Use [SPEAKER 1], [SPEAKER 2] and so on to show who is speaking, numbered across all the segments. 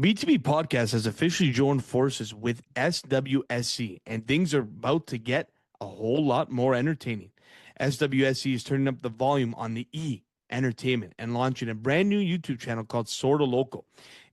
[SPEAKER 1] BTB Podcast has officially joined forces with SWSC, and things are about to get a whole lot more entertaining. SWSC is turning up the volume on the entertainment and launching a brand new YouTube channel called Sorta Local.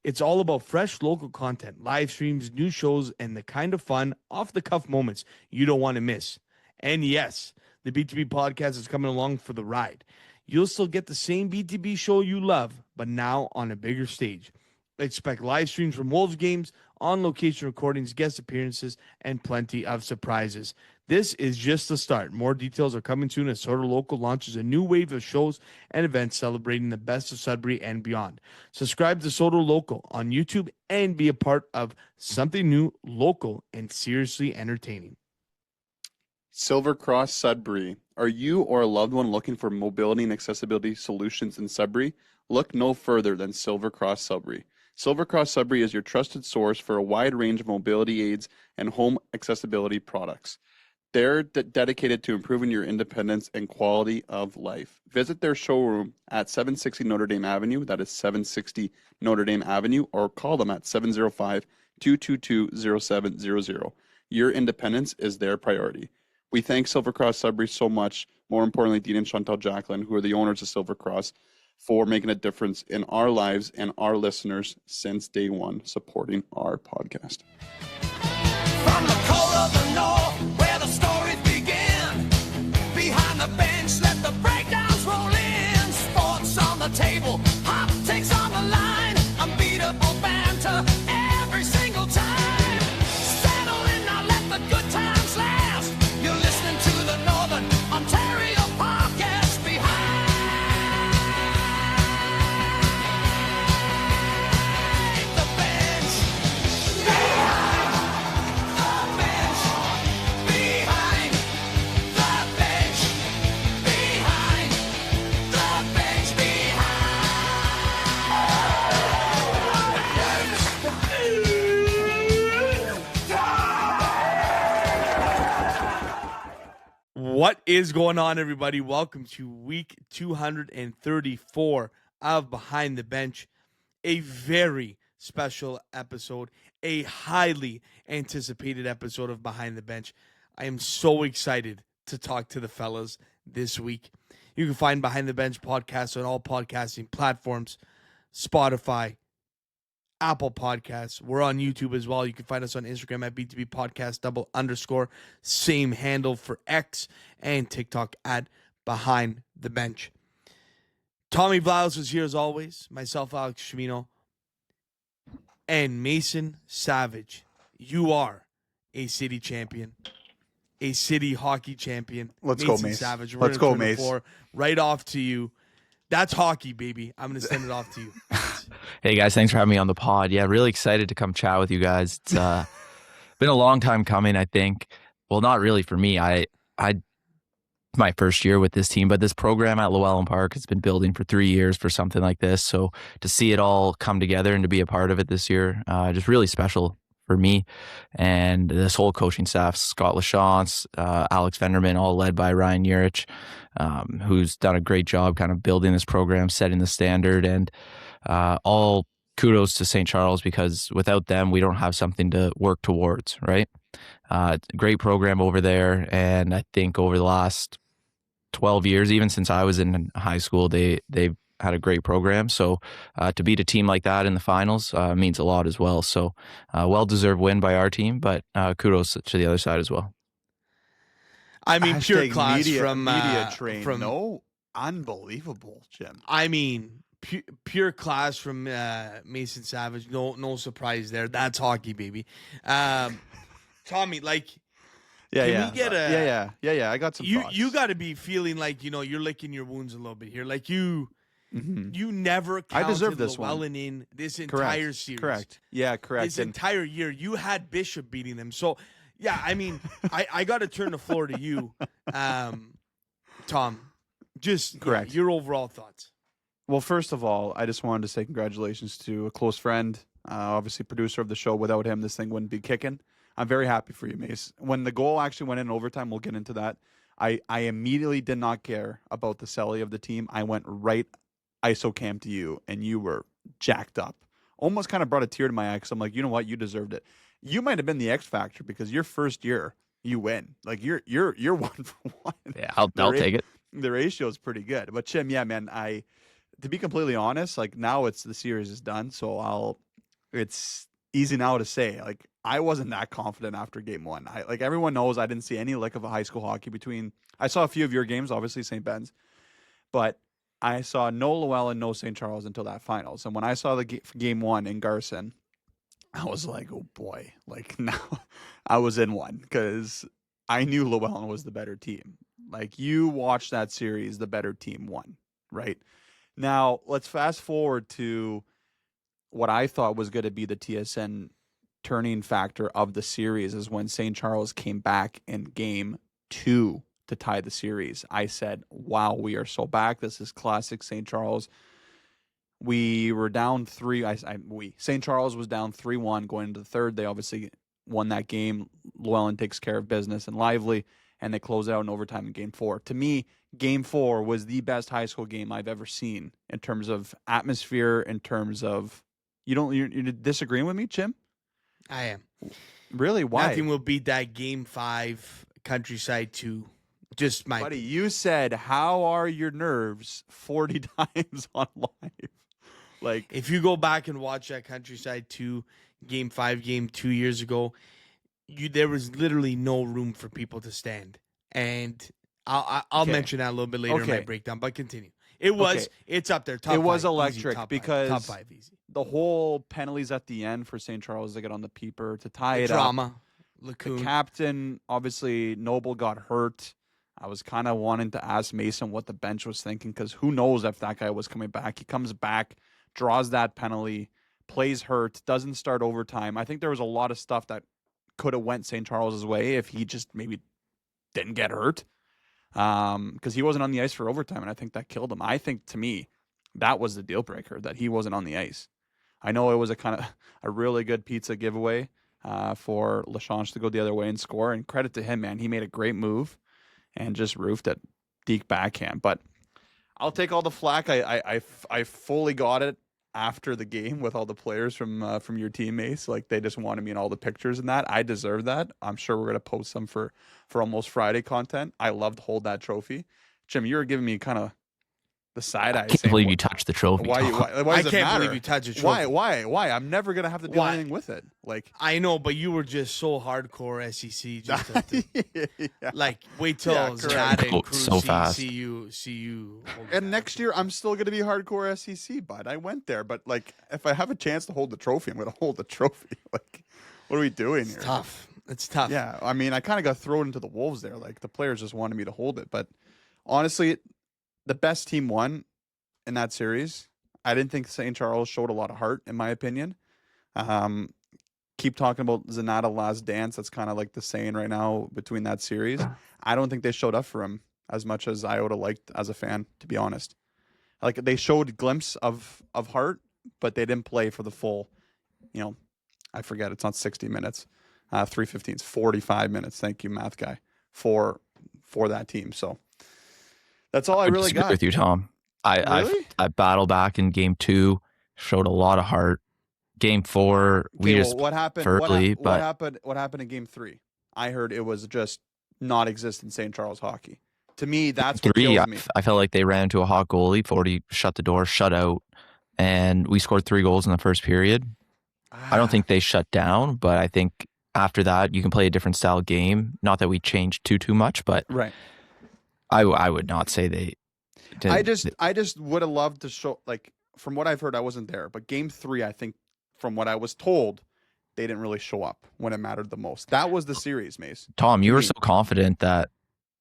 [SPEAKER 1] It's all about fresh local content, live streams, new shows, and the kind of fun, off the cuff moments you don't want to miss. And yes, the BTB Podcast is coming along for the ride. You'll still get the same BTB show you love, but now on a bigger stage. Expect live streams from Wolves games, on-location recordings, guest appearances, and plenty of surprises. This is just the start. More details are coming soon as Sorta Local launches a new wave of shows and events celebrating the best of Sudbury and beyond. Subscribe to Sorta Local on YouTube and be a part of something new, local, and seriously entertaining.
[SPEAKER 2] Silver Cross Sudbury. Are you or a loved one looking for mobility and accessibility solutions in Sudbury? Look no further than Silver Cross Sudbury. Silver Cross Sudbury is your trusted source for a wide range of mobility aids and home accessibility products. They're dedicated to improving your independence and quality of life. Visit their showroom at 760 Notre Dame Avenue, that is 760 Notre Dame Avenue, or call them at 705-222-0700. Your independence is their priority. We thank Silver Cross Sudbury so much, more importantly, Dean and Chantal Jacqueline, who are the owners of Silver Cross, for making a difference in our lives and our listeners since day one, supporting our podcast.
[SPEAKER 3] From the cold of the north, where the stories begin, behind the bench, let the breakdowns roll in. Sports on the table, hot takes on the line, unbeatable banter every single time. Settle in now, let the good times last. You're listening to the Northern Ontario Podcast behind the bench. Behind the bench. Behind the bench. Behind the bench.
[SPEAKER 1] What is going on, everybody? Welcome to week 234 of Behind the Bench, a very special episode, a highly anticipated episode of Behind the Bench. I am so excited to talk to the fellas this week. You can find Behind the Bench podcast on all podcasting platforms, Spotify, Apple Podcasts. We're on YouTube as well. You can find us on Instagram at BTB Podcast _. Same handle for X, and TikTok at Behind the Bench. Tommy Vlaus is here as always. Myself, Alex Chimino, and Mason Savage. You are a city champion, a city hockey champion.
[SPEAKER 2] Let's go, Mace.
[SPEAKER 1] Savage.
[SPEAKER 2] Let's go, Mace.
[SPEAKER 1] Right off to you. That's hockey, baby. I'm going to send it off to you.
[SPEAKER 4] Hey guys, thanks for having me on the pod. Yeah, really excited to come chat with you guys. It's been a long time coming, I think. Well, not really for me. I my first year with this team, but this program at LoEllen Park has been building for 3 years for something like this. So to see it all come together and to be a part of it this year, just really special for me and this whole coaching staff. Scott Lachance, Alex Venderman, all led by Ryan Yurich, who's done a great job kind of building this program, setting the standard, and all kudos to St. Charles, because without them, we don't have something to work towards, right? It's a great program over there, and I think over the last 12 years, even since I was in high school, they've had a great program. So to beat a team like that in the finals means a lot as well. So well-deserved win by our team, but kudos to the other side as well.
[SPEAKER 1] I mean, pure
[SPEAKER 2] Hashtag
[SPEAKER 1] class
[SPEAKER 2] media,
[SPEAKER 1] from
[SPEAKER 2] media train.
[SPEAKER 1] from
[SPEAKER 2] No, unbelievable, Jim.
[SPEAKER 1] I mean, pure class from Mason Savage. No surprise there. That's hockey, baby. Tommy, like,
[SPEAKER 2] Yeah,
[SPEAKER 1] we get a
[SPEAKER 2] yeah. I got some thoughts.
[SPEAKER 1] You got to be feeling like, you're licking your wounds a little bit here. Like you never counted
[SPEAKER 2] I deserve this one.
[SPEAKER 1] LoEllen in this entire
[SPEAKER 2] Correct.
[SPEAKER 1] series.
[SPEAKER 2] Correct. Yeah, correct.
[SPEAKER 1] This entire year, you had Bishop beating them. So, yeah, I mean, I got to turn the floor to you, Tom. Just
[SPEAKER 2] Correct.
[SPEAKER 1] Your overall thoughts.
[SPEAKER 2] Well, first of all, I just wanted to say congratulations to a close friend, obviously producer of the show. Without him, this thing wouldn't be kicking. I'm very happy for you, Mace. When the goal actually went in overtime, we'll get into that. I immediately did not care about the celly of the team. I went right ISO cam to you, and you were jacked up almost kind of brought a tear to my eye because I'm like, you know what, you deserved it. You might have been the X factor because your first year you win. Like you're 1-for-1.
[SPEAKER 4] Yeah, I'll take it.
[SPEAKER 2] The ratio is pretty good. But Chim, yeah, man, to be completely honest, like now the series is done, so it's easy now to say. Like I wasn't that confident after game 1. Like everyone knows I didn't see any lick of a high school hockey between. I saw a few of your games, obviously St. Ben's, but I saw no LoEllen, no St. Charles until that finals. And when I saw the game 1 in Garson, I was like, oh boy, like now I was in one because I knew LoEllen was the better team. Like you watched that series, the better team won, right? Now let's fast forward to what I thought was going to be the TSN turning factor of the series is when St. Charles came back in game 2 to tie the series. I said, wow, we are so back. This is classic St. Charles. We were down 3. St. Charles was down 3-1 going into the third. They obviously won that game. Llewellyn takes care of business and Lively, and they close out in overtime in game 4. To me, game 4 was the best high school game I've ever seen in terms of atmosphere, in terms of you're disagreeing with me, Jim?
[SPEAKER 1] I am.
[SPEAKER 2] Really? Why?
[SPEAKER 1] Nothing will beat that game 5 Countryside 2. Just my
[SPEAKER 2] buddy. You said, "How are your nerves?" 40 times on live. Like
[SPEAKER 1] if you go back and watch that Countryside 2 game 5 game 2 years ago, there was literally no room for people to stand. And I'll
[SPEAKER 2] Okay.
[SPEAKER 1] mention that a little bit later in my
[SPEAKER 2] Okay.
[SPEAKER 1] breakdown. But continue. It's up there. Top
[SPEAKER 2] It was
[SPEAKER 1] 5,
[SPEAKER 2] electric
[SPEAKER 1] easy, top
[SPEAKER 2] because
[SPEAKER 1] 5, top 5 easy.
[SPEAKER 2] the whole penalties at the end for St. Charles to get on the peeper to tie it up.
[SPEAKER 1] Drama.
[SPEAKER 2] The
[SPEAKER 1] Lacoon.
[SPEAKER 2] captain, obviously, Noble got hurt. I was kind of wanting to ask Mason what the bench was thinking because who knows if that guy was coming back. He comes back, draws that penalty, plays hurt, doesn't start overtime. I think there was a lot of stuff that could have went St. Charles's way if he just maybe didn't get hurt because he wasn't on the ice for overtime, and I think that killed him. I think, to me, that was the deal breaker, that he wasn't on the ice. I know it was a really good pizza giveaway for LaChange to go the other way and score, and credit to him, man. He made a great move and just roofed it Deke backhand. But I'll take all the flack. I fully got it after the game with all the players from your teammates. Like they just wanted me in all the pictures and that. I deserve that. I'm sure we're gonna post some for Almost Friday content. I love to hold that trophy. Jim, you were giving me kind of the side eye.
[SPEAKER 4] I can't believe you touched the trophy.
[SPEAKER 2] Why
[SPEAKER 1] I
[SPEAKER 2] does it
[SPEAKER 1] can't
[SPEAKER 2] matter?
[SPEAKER 1] believe you touched a trophy.
[SPEAKER 2] Why? I'm never gonna have to do
[SPEAKER 1] Why?
[SPEAKER 2] anything with it. Like
[SPEAKER 1] I know, but you were just so hardcore SEC. Just
[SPEAKER 2] yeah.
[SPEAKER 1] like wait till
[SPEAKER 2] Yeah, correct.
[SPEAKER 1] Zad and
[SPEAKER 4] Oh,
[SPEAKER 1] Crew
[SPEAKER 4] so fast.
[SPEAKER 1] see you.
[SPEAKER 2] And next year, I'm still going to be hardcore SEC, bud. I went there, but like, if I have a chance to hold the trophy, I'm going to hold the trophy. Like, what are we doing here?
[SPEAKER 1] It's tough.
[SPEAKER 2] Yeah, I mean, I kind of got thrown into the wolves there. Like, the players just wanted me to hold it, but honestly, the best team won in that series. I didn't think St. Charles showed a lot of heart, in my opinion. Keep talking about Zanata last dance. That's kind of like the saying right now between that series. I don't think they showed up for him as much as I would have liked as a fan, to be honest. Like they showed a glimpse of heart, but they didn't play for the full, I forget, it's not 60 minutes. 3:15 is 45 minutes. Thank you, math guy, for that team. So that's all I really
[SPEAKER 4] disagree
[SPEAKER 2] got.
[SPEAKER 4] with you, Tom.
[SPEAKER 2] Really?
[SPEAKER 4] I battled back in game 2, showed a lot of heart. Game 4, we
[SPEAKER 2] Okay,
[SPEAKER 4] just
[SPEAKER 2] what happened?
[SPEAKER 4] Thirdly,
[SPEAKER 2] what happened? What happened in game 3? I heard it was just non-existent St. Charles hockey. To me, that's what
[SPEAKER 4] 3,
[SPEAKER 2] kills me.
[SPEAKER 4] I felt like they ran into a hot goalie. 40 shut the door, shut out, and we scored 3 goals in the first period. I don't think they shut down, but I think after that you can play a different style game. Not that we changed too much, but
[SPEAKER 2] Right.
[SPEAKER 4] I would not say they did.
[SPEAKER 2] I just would have loved to show, like, from what I've heard, I wasn't there, but game 3, I think, from what I was told, they didn't really show up when it mattered the most. That was the series, Mace.
[SPEAKER 4] Tom, you were
[SPEAKER 2] me.
[SPEAKER 4] so confident that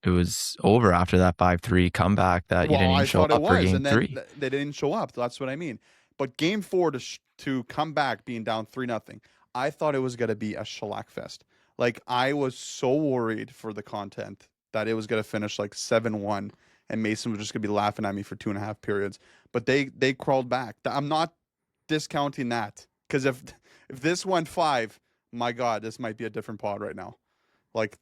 [SPEAKER 4] it was over after that 5-3 comeback that you didn't even show up for game
[SPEAKER 2] and
[SPEAKER 4] 3.
[SPEAKER 2] then they didn't show up. That's what I mean. But game 4 to come back being down 3-0, I thought it was going to be a shellac fest. Like, I was so worried for the content that it was going to finish like 7-1 and Mason was just going to be laughing at me for 2.5 periods. But they crawled back. I'm not discounting that, because if this went 5, my God, this might be a different pod right now. Like,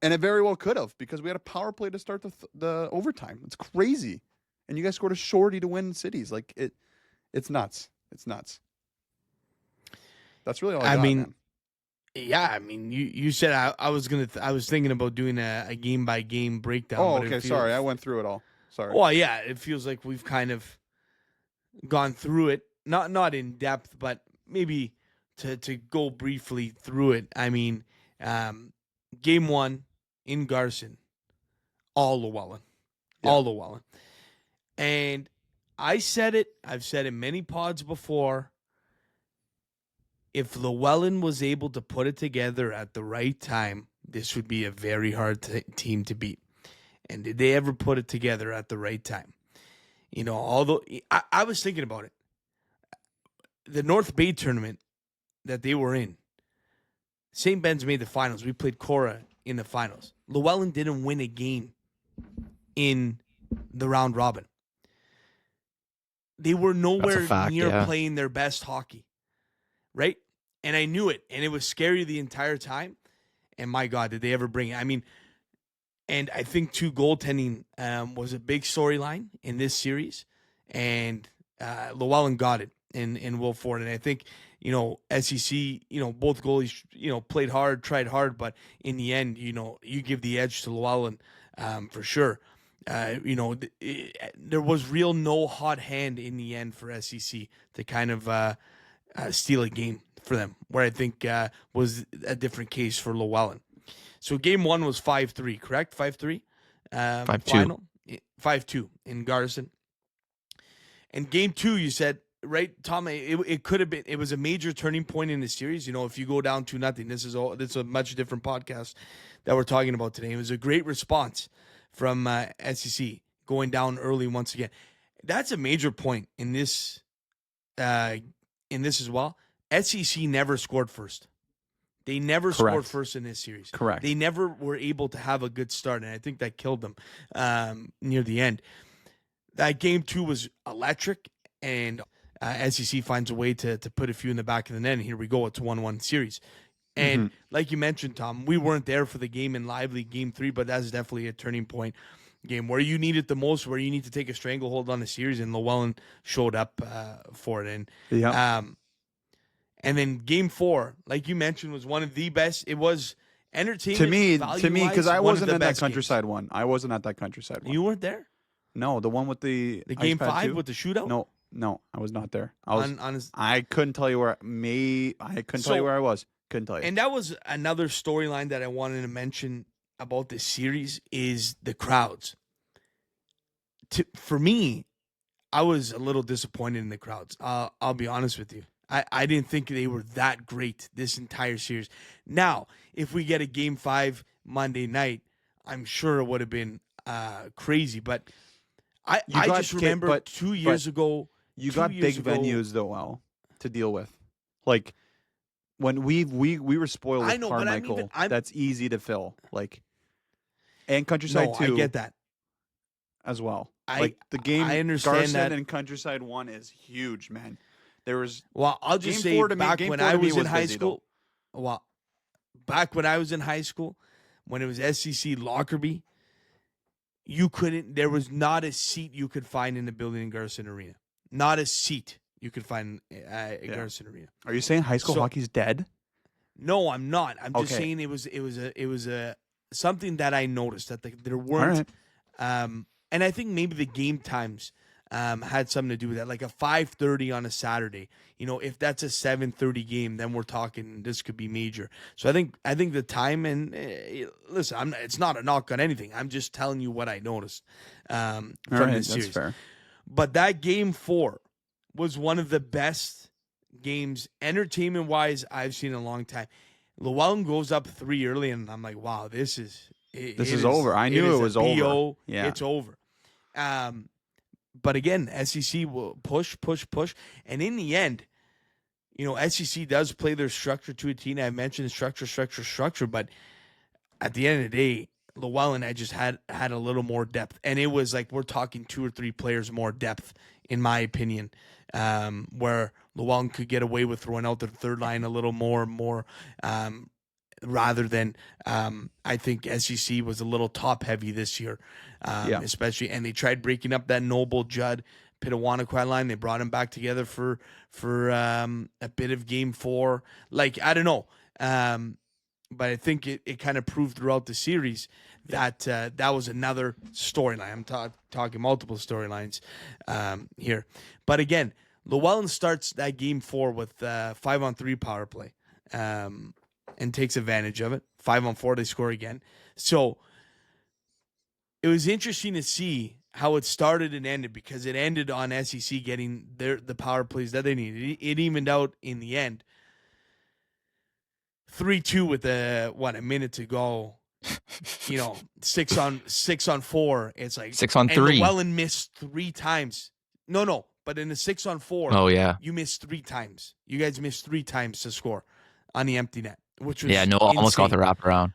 [SPEAKER 2] and it very well could have, because we had a power play to start the overtime. It's crazy, and you guys scored a shorty to win cities. Like it's nuts. It's nuts. That's really all
[SPEAKER 1] I
[SPEAKER 2] I got,
[SPEAKER 1] mean,
[SPEAKER 2] man.
[SPEAKER 1] yeah, I mean, you said I was I was thinking about doing a game by game breakdown.
[SPEAKER 2] Oh,
[SPEAKER 1] but it
[SPEAKER 2] okay. Sorry, I went through it all. Sorry.
[SPEAKER 1] Well, yeah, it feels like we've kind of gone through it, not in depth, but maybe to go briefly through it. I mean, game 1 in Garson, all LoEllen, all LoEllen, and I said it. I've said it many pods before. If LoEllen was able to put it together at the right time, this would be a very hard team to beat. And did they ever put it together at the right time? You know, although I was thinking about it. The North Bay tournament that they were in, St. Ben's made the finals. We played Cora in the finals. LoEllen didn't win a game in the round robin. They were nowhere near playing their best hockey, right? And I knew it, and it was scary the entire time. And my God, did they ever bring it? I mean, and I think goaltending was a big storyline in this series, and LoEllen got it in Will Ford. And I think, you know, SEC, you know, both goalies, you know, played hard, tried hard, but in the end, you know, you give the edge to LoEllen for sure. You know, there was real no hot hand in the end for SEC to kind of steal a game for them, where I think was a different case for LoEllen. So game 1 was 5-3, correct? 5-3?
[SPEAKER 4] 5-2.
[SPEAKER 1] Final? 5-2 in Garrison. And game 2, you said, right, Tom, it could have been, it was a major turning point in the series. You know, if you go down 2-0, this is a much different podcast that we're talking about today. It was a great response from SEC going down early once again. That's a major point in this as well. SEC never scored first. They never scored first in this series.
[SPEAKER 2] Correct.
[SPEAKER 1] They never were able to have a good start, and I think that killed them near the end. That game 2 was electric, and SEC finds a way to put a few in the back of the net, and here we go. It's a 1-1 series. And like you mentioned, Tom, we weren't there for the game in Lively game 3, but that's definitely a turning point game where you need it the most, where you need to take a stranglehold on the series, and LoEllen showed up for it. And and then game 4, like you mentioned, was one of the best. It was entertainment
[SPEAKER 2] to me, because I wasn't at that
[SPEAKER 1] Countryside
[SPEAKER 2] Countryside one. I wasn't at that Countryside one.
[SPEAKER 1] You weren't there?
[SPEAKER 2] No, the one with the
[SPEAKER 1] game 5
[SPEAKER 2] 2?
[SPEAKER 1] with the shootout?
[SPEAKER 2] No, I was not there. I couldn't tell you where. I couldn't tell you where I was. Couldn't tell you.
[SPEAKER 1] And that was another storyline that I wanted to mention about this series is the crowds. For me, I was a little disappointed in the crowds. I'll be honest with you. I didn't think they were that great this entire series. Now, if we get a game 5 Monday night, I'm sure it would have been crazy. But I just remember 2 years ago.
[SPEAKER 2] You got big venues though, Al, to deal with. Like when we were spoiled with Carmichael. That's easy to fill. Like, and Countryside 2.
[SPEAKER 1] I get that
[SPEAKER 2] as well. Like the game,
[SPEAKER 1] I understand
[SPEAKER 2] Garson
[SPEAKER 1] that.
[SPEAKER 2] and Countryside 1 is huge, man. There was
[SPEAKER 1] I'll just say back when I was in high school. Well, back when I was in high school, when it was SEC Lockerbie, you couldn't. There was not a seat you could find in the building in Garrison Arena. Not a seat you could find at Garrison Arena.
[SPEAKER 2] Are you saying high school hockey's dead?
[SPEAKER 1] No, I'm not. I'm just saying it was a something that I noticed that there weren't. And I think maybe the game times had something to do with that. Like a 5:30 on a Saturday. You know, if that's a 7:30 game, then we're talking this could be major. So I think the time and listen, it's not a knock on anything. I'm just telling you what I noticed from this series.
[SPEAKER 2] That's fair.
[SPEAKER 1] But that game 4 was one of the best games, entertainment-wise, I've seen in a long time. LoEllen goes up 3 early, and I'm like, wow, this is
[SPEAKER 2] over. I knew it was over.
[SPEAKER 1] Yeah. It's over. But again, SEC will push. And in the end, you know, SEC does play their structure to a team. I mentioned structure. But at the end of the day, LoEllen, I just had a little more depth. And it was like we're talking 2 or 3 players more depth, in my opinion, where LoEllen could get away with throwing out their third line a little more rather than I think SEC was a little top heavy this year, especially. And they tried breaking up that Noble Judd Pittawanaquah line. They brought him back together for a bit of Game 4. Like, I don't know. But I think it kind of proved throughout the series that that was another storyline. I'm talking multiple storylines here. But again, LoEllen starts that Game 4 with 5-on-3 power play and takes advantage of it. 5-on-4, they score again. So it was interesting to see how it started and ended, because it ended on SEC getting the power plays that they needed. It evened out in the end. 3-2 with a minute to go. 6 on 4. It's like
[SPEAKER 4] 6 on 3.
[SPEAKER 1] And LoEllen missed 3 times. No, but in the 6 on 4,
[SPEAKER 4] oh yeah,
[SPEAKER 1] you missed 3 times. You guys missed 3 times to score on the empty net, which was
[SPEAKER 4] almost got the
[SPEAKER 1] insane.
[SPEAKER 4] wraparound.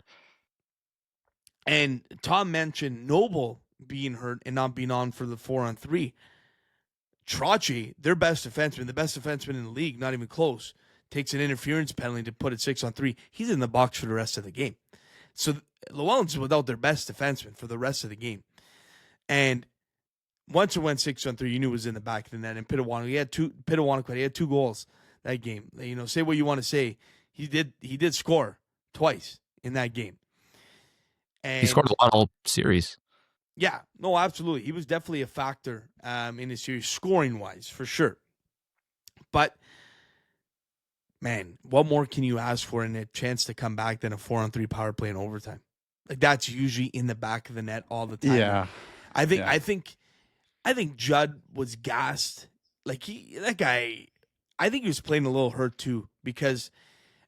[SPEAKER 1] And Tom mentioned Noble being hurt and not being on for the 4-on-3. Trotchy, their best defenseman, the best defenseman in the league, not even close, takes an interference penalty to put it 6-on-3. He's in the box for the rest of the game. So LoEllen's without their best defenseman for the rest of the game. And once it went 6-on-3, you knew it was in the back of the net. And Pittawanaquah, he had 2 goals that game. Say what you want to say. He did score twice in that game. And
[SPEAKER 4] He scored a lot all series.
[SPEAKER 1] yeah, no, absolutely. He was definitely a factor in the series, scoring-wise, for sure. But, man, what more can you ask for in a chance to come back than a 4-on-3 power play in overtime? Like, that's usually in the back of the net all the time.
[SPEAKER 2] Yeah.
[SPEAKER 1] I think Judd was gassed. Like, that guy, I think he was playing a little hurt too, because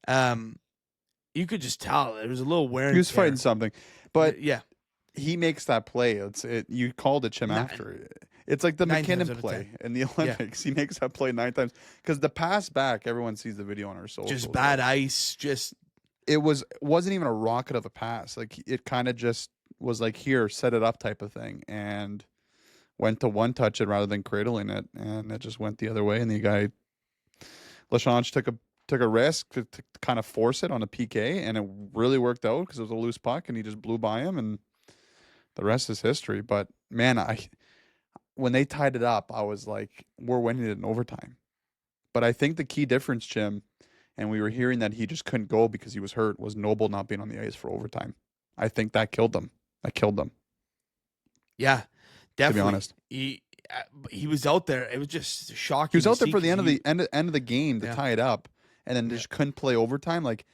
[SPEAKER 1] you could just tell there was a little wear and
[SPEAKER 2] He was
[SPEAKER 1] tear.
[SPEAKER 2] fighting something. But
[SPEAKER 1] yeah,
[SPEAKER 2] he makes that play. You called it, Chim, after. It's like the
[SPEAKER 1] 9 times
[SPEAKER 2] McKinnon
[SPEAKER 1] out of
[SPEAKER 2] play
[SPEAKER 1] 10.
[SPEAKER 2] in the Olympics. He makes that play 9 times. Because the pass back, everyone sees the video on our socials.
[SPEAKER 1] just bad ice, just
[SPEAKER 2] It wasn't even a rocket of a pass. Like, it kind of just was like, here, set it up type of thing. And went to one touch it rather than cradling it. And it just went the other way. And the guy, LaChange, took a risk to kind of force it on a PK. And it really worked out because it was a loose puck. And he just blew by him. And the rest is history. But, man, when they tied it up, I was like, we're winning it in overtime. But I think the key difference, Jim, and we were hearing that he just couldn't go because he was hurt, was Noble not being on the ice for overtime. I think that killed them.
[SPEAKER 1] yeah, definitely.
[SPEAKER 2] To be honest,
[SPEAKER 1] he was out there. It was just shocking.
[SPEAKER 2] he was out there
[SPEAKER 1] to
[SPEAKER 2] for
[SPEAKER 1] see
[SPEAKER 2] the end
[SPEAKER 1] 'cause
[SPEAKER 2] of the game to tie it up, and then just couldn't play overtime. Like,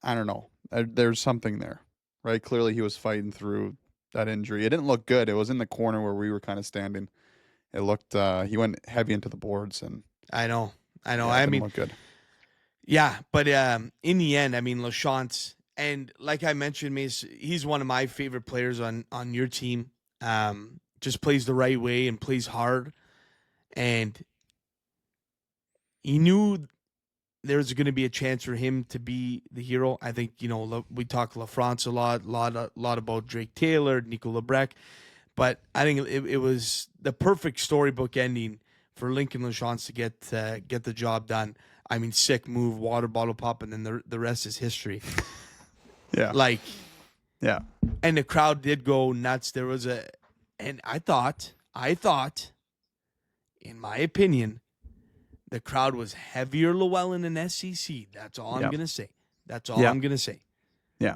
[SPEAKER 2] I don't know. There's something there, right? Clearly, he was fighting through that injury. It didn't look good. It was in the corner where we were kind of standing. It looked. He went heavy into the boards, and
[SPEAKER 1] I know.
[SPEAKER 2] yeah,
[SPEAKER 1] I
[SPEAKER 2] it didn't
[SPEAKER 1] mean,
[SPEAKER 2] look good.
[SPEAKER 1] yeah, but in the end, I mean, LaChance, and like I mentioned, Mace, he's one of my favorite players on your team. Just plays the right way and plays hard, and he knew there was going to be a chance for him to be the hero. I think, we talk LaFrance a lot about Drake Taylor, Nico Lebrec, but I think it was the perfect storybook ending for Lincoln LaChance to get the job done. I mean, sick move, water bottle pop, and then the rest is history.
[SPEAKER 2] Yeah. Yeah.
[SPEAKER 1] And the crowd did go nuts. There was and I thought, in my opinion, the crowd was heavier LoEllen than SEC. That's all I'm gonna say. I'm gonna say.
[SPEAKER 2] Yeah.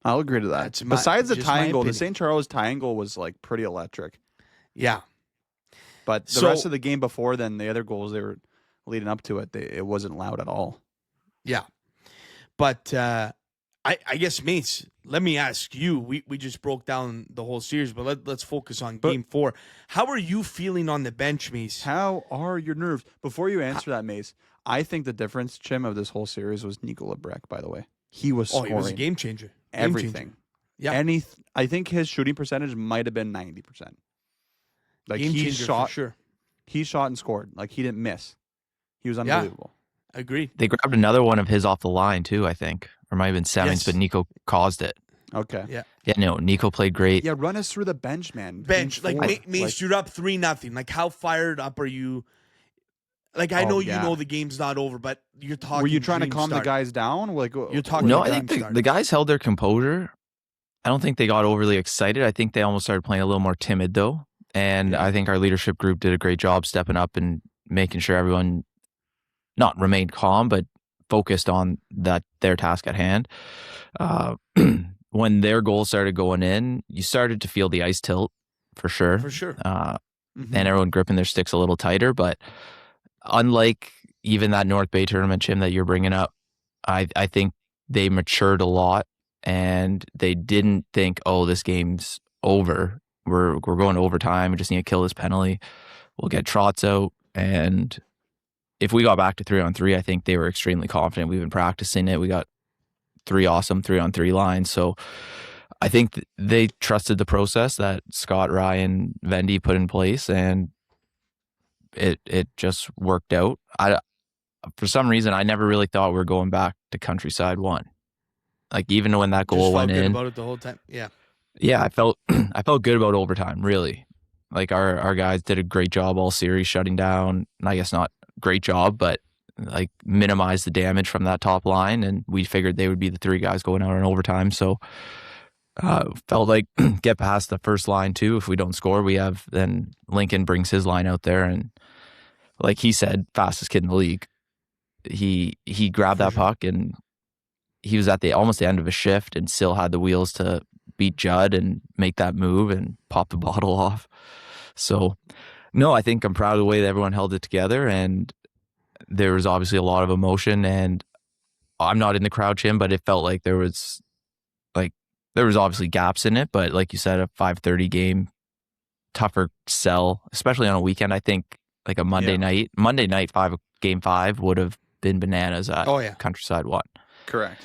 [SPEAKER 2] I'll agree to that. Besides the triangle, the St. Charles triangle was like pretty electric.
[SPEAKER 1] Yeah.
[SPEAKER 2] But the rest of the game before then, the other goals they were leading up to it, it wasn't loud at all.
[SPEAKER 1] Yeah. But I guess, Mace, let me ask you. We just broke down the whole series, but let's focus on Game 4. How are you feeling on the bench, Mace?
[SPEAKER 2] How are your nerves? Before you answer that, Mace, I think the difference, Chim, of this whole series was Nico Lebrec, by the way. He was scoring
[SPEAKER 1] he was a game changer.
[SPEAKER 2] everything.
[SPEAKER 1] Yeah.
[SPEAKER 2] I think his shooting percentage might have been 90%. Like,
[SPEAKER 1] game
[SPEAKER 2] he
[SPEAKER 1] changer
[SPEAKER 2] shot,
[SPEAKER 1] for sure.
[SPEAKER 2] He shot and scored. Like, he didn't miss. He was unbelievable.
[SPEAKER 1] Agreed.
[SPEAKER 4] They grabbed another one of his off the line too, I think. Or might have been Sevens,
[SPEAKER 1] Yes.
[SPEAKER 4] but Nico caused it.
[SPEAKER 2] Okay.
[SPEAKER 1] Yeah.
[SPEAKER 4] Yeah, no, Nico played great.
[SPEAKER 2] Yeah, run us through the bench, man.
[SPEAKER 1] Bench, like,
[SPEAKER 2] Game 4.
[SPEAKER 1] Mace, you're up 3-0. Like, how fired up are you? Like, I know you know the game's not over, but you're talking.
[SPEAKER 2] Were you trying to
[SPEAKER 1] dream
[SPEAKER 2] calm
[SPEAKER 1] start.
[SPEAKER 2] the guys down? Like,
[SPEAKER 1] You're talking.
[SPEAKER 4] No,
[SPEAKER 1] dream
[SPEAKER 4] I think
[SPEAKER 1] start.
[SPEAKER 4] the guys held their composure. I don't think they got overly excited. I think they almost started playing a little more timid, though. And I think our leadership group did a great job stepping up and making sure everyone not remained calm, but focused on their task at hand. When their goals started going in, you started to feel the ice tilt for sure.
[SPEAKER 1] For sure.
[SPEAKER 4] And everyone gripping their sticks a little tighter. But unlike even that North Bay tournament, Jim, that you're bringing up, I think they matured a lot, and they didn't think, oh, this game's over. We're going to overtime. We just need to kill this penalty. We'll get Trotz out. And if we got back to 3-on-3, I think they were extremely confident. We've been practicing it. We got 3 awesome 3-on-3 lines. So I think they trusted the process that Scott, Ryan, Vendy put in place, and it just worked out. For some reason, I never really thought we were going back to Countryside 1. Like, even when that goal went in,
[SPEAKER 1] about it the whole time.
[SPEAKER 4] Yeah, I felt good about overtime, really. Like, our guys did a great job all series shutting down. I guess not great job, but like minimize the damage from that top line, and we figured they would be the 3 guys going out in overtime. So felt like get past the first line too. If we don't score, then Lincoln brings his line out there, and like he said, fastest kid in the league. He grabbed that puck, and he was at almost the end of a shift and still had the wheels to beat Judd and make that move and pop the bottle off. So no, I think I'm proud of the way that everyone held it together, and there was obviously a lot of emotion, and I'm not in the crowd, Jim, but it felt like there was obviously gaps in it, but like you said, a 5:30 game, tougher sell, especially on a weekend. I think like a Monday night, game 5 would have been bananas at Countryside 1.
[SPEAKER 2] Correct.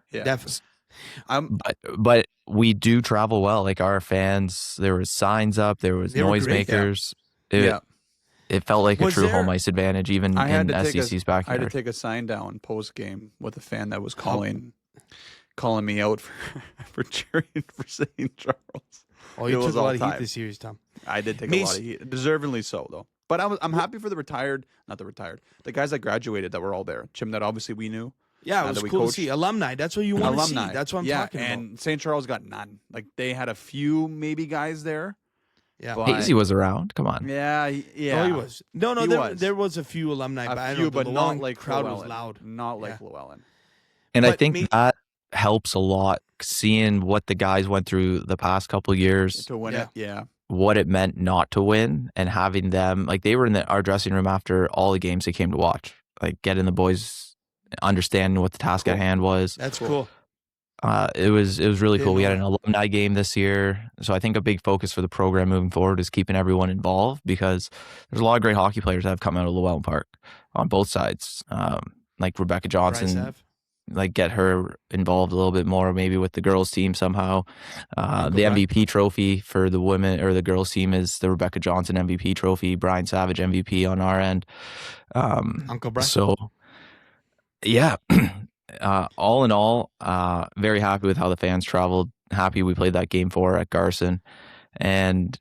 [SPEAKER 2] Yeah.
[SPEAKER 1] Definitely.
[SPEAKER 4] But we do travel well. Like, our fans, there was signs up, there was noisemakers. It felt like a true home ice advantage, even in SCC's backyard.
[SPEAKER 2] I had to take a sign down post game with a fan that was calling me out for cheering for St. Charles.
[SPEAKER 1] Oh, you took a lot of heat this series, Tom.
[SPEAKER 2] I did take a lot of heat, deservingly so, though. But I'm happy for the guys that graduated that were all there. Chim, that obviously we knew.
[SPEAKER 1] Yeah, it was cool to see. Alumni, that's what you want to see. That's what I'm talking about.
[SPEAKER 2] And St. Charles got none. Like, they had a few maybe guys there.
[SPEAKER 4] Yeah, Hazy was around. Come on.
[SPEAKER 2] Yeah.
[SPEAKER 1] Oh, he was. No, there was a few alumni, but
[SPEAKER 2] not like
[SPEAKER 1] crowd
[SPEAKER 2] LoEllen.
[SPEAKER 1] was loud.
[SPEAKER 2] Not like LoEllen.
[SPEAKER 4] And I think that helps a lot, seeing what the guys went through the past couple of years
[SPEAKER 2] to win it. Yeah.
[SPEAKER 4] What it meant not to win, and having them, like, they were in our dressing room after all the games they came to watch, like getting the boys understanding what the task at hand was.
[SPEAKER 1] That's cool.
[SPEAKER 4] It was really cool. We had an alumni game this year, so I think a big focus for the program moving forward is keeping everyone involved, because there's a lot of great hockey players that have come out of LoEllen Park on both sides. Like Rebecca Johnson, like get her involved a little bit more, maybe with the girls team somehow. The MVP trophy for the women or the girls team is the Rebecca Johnson MVP trophy. Brian Savage MVP on our end.
[SPEAKER 1] Uncle Brian.
[SPEAKER 4] So yeah. All in all, very happy with how the fans traveled. Happy we played that game 4 at Garson, and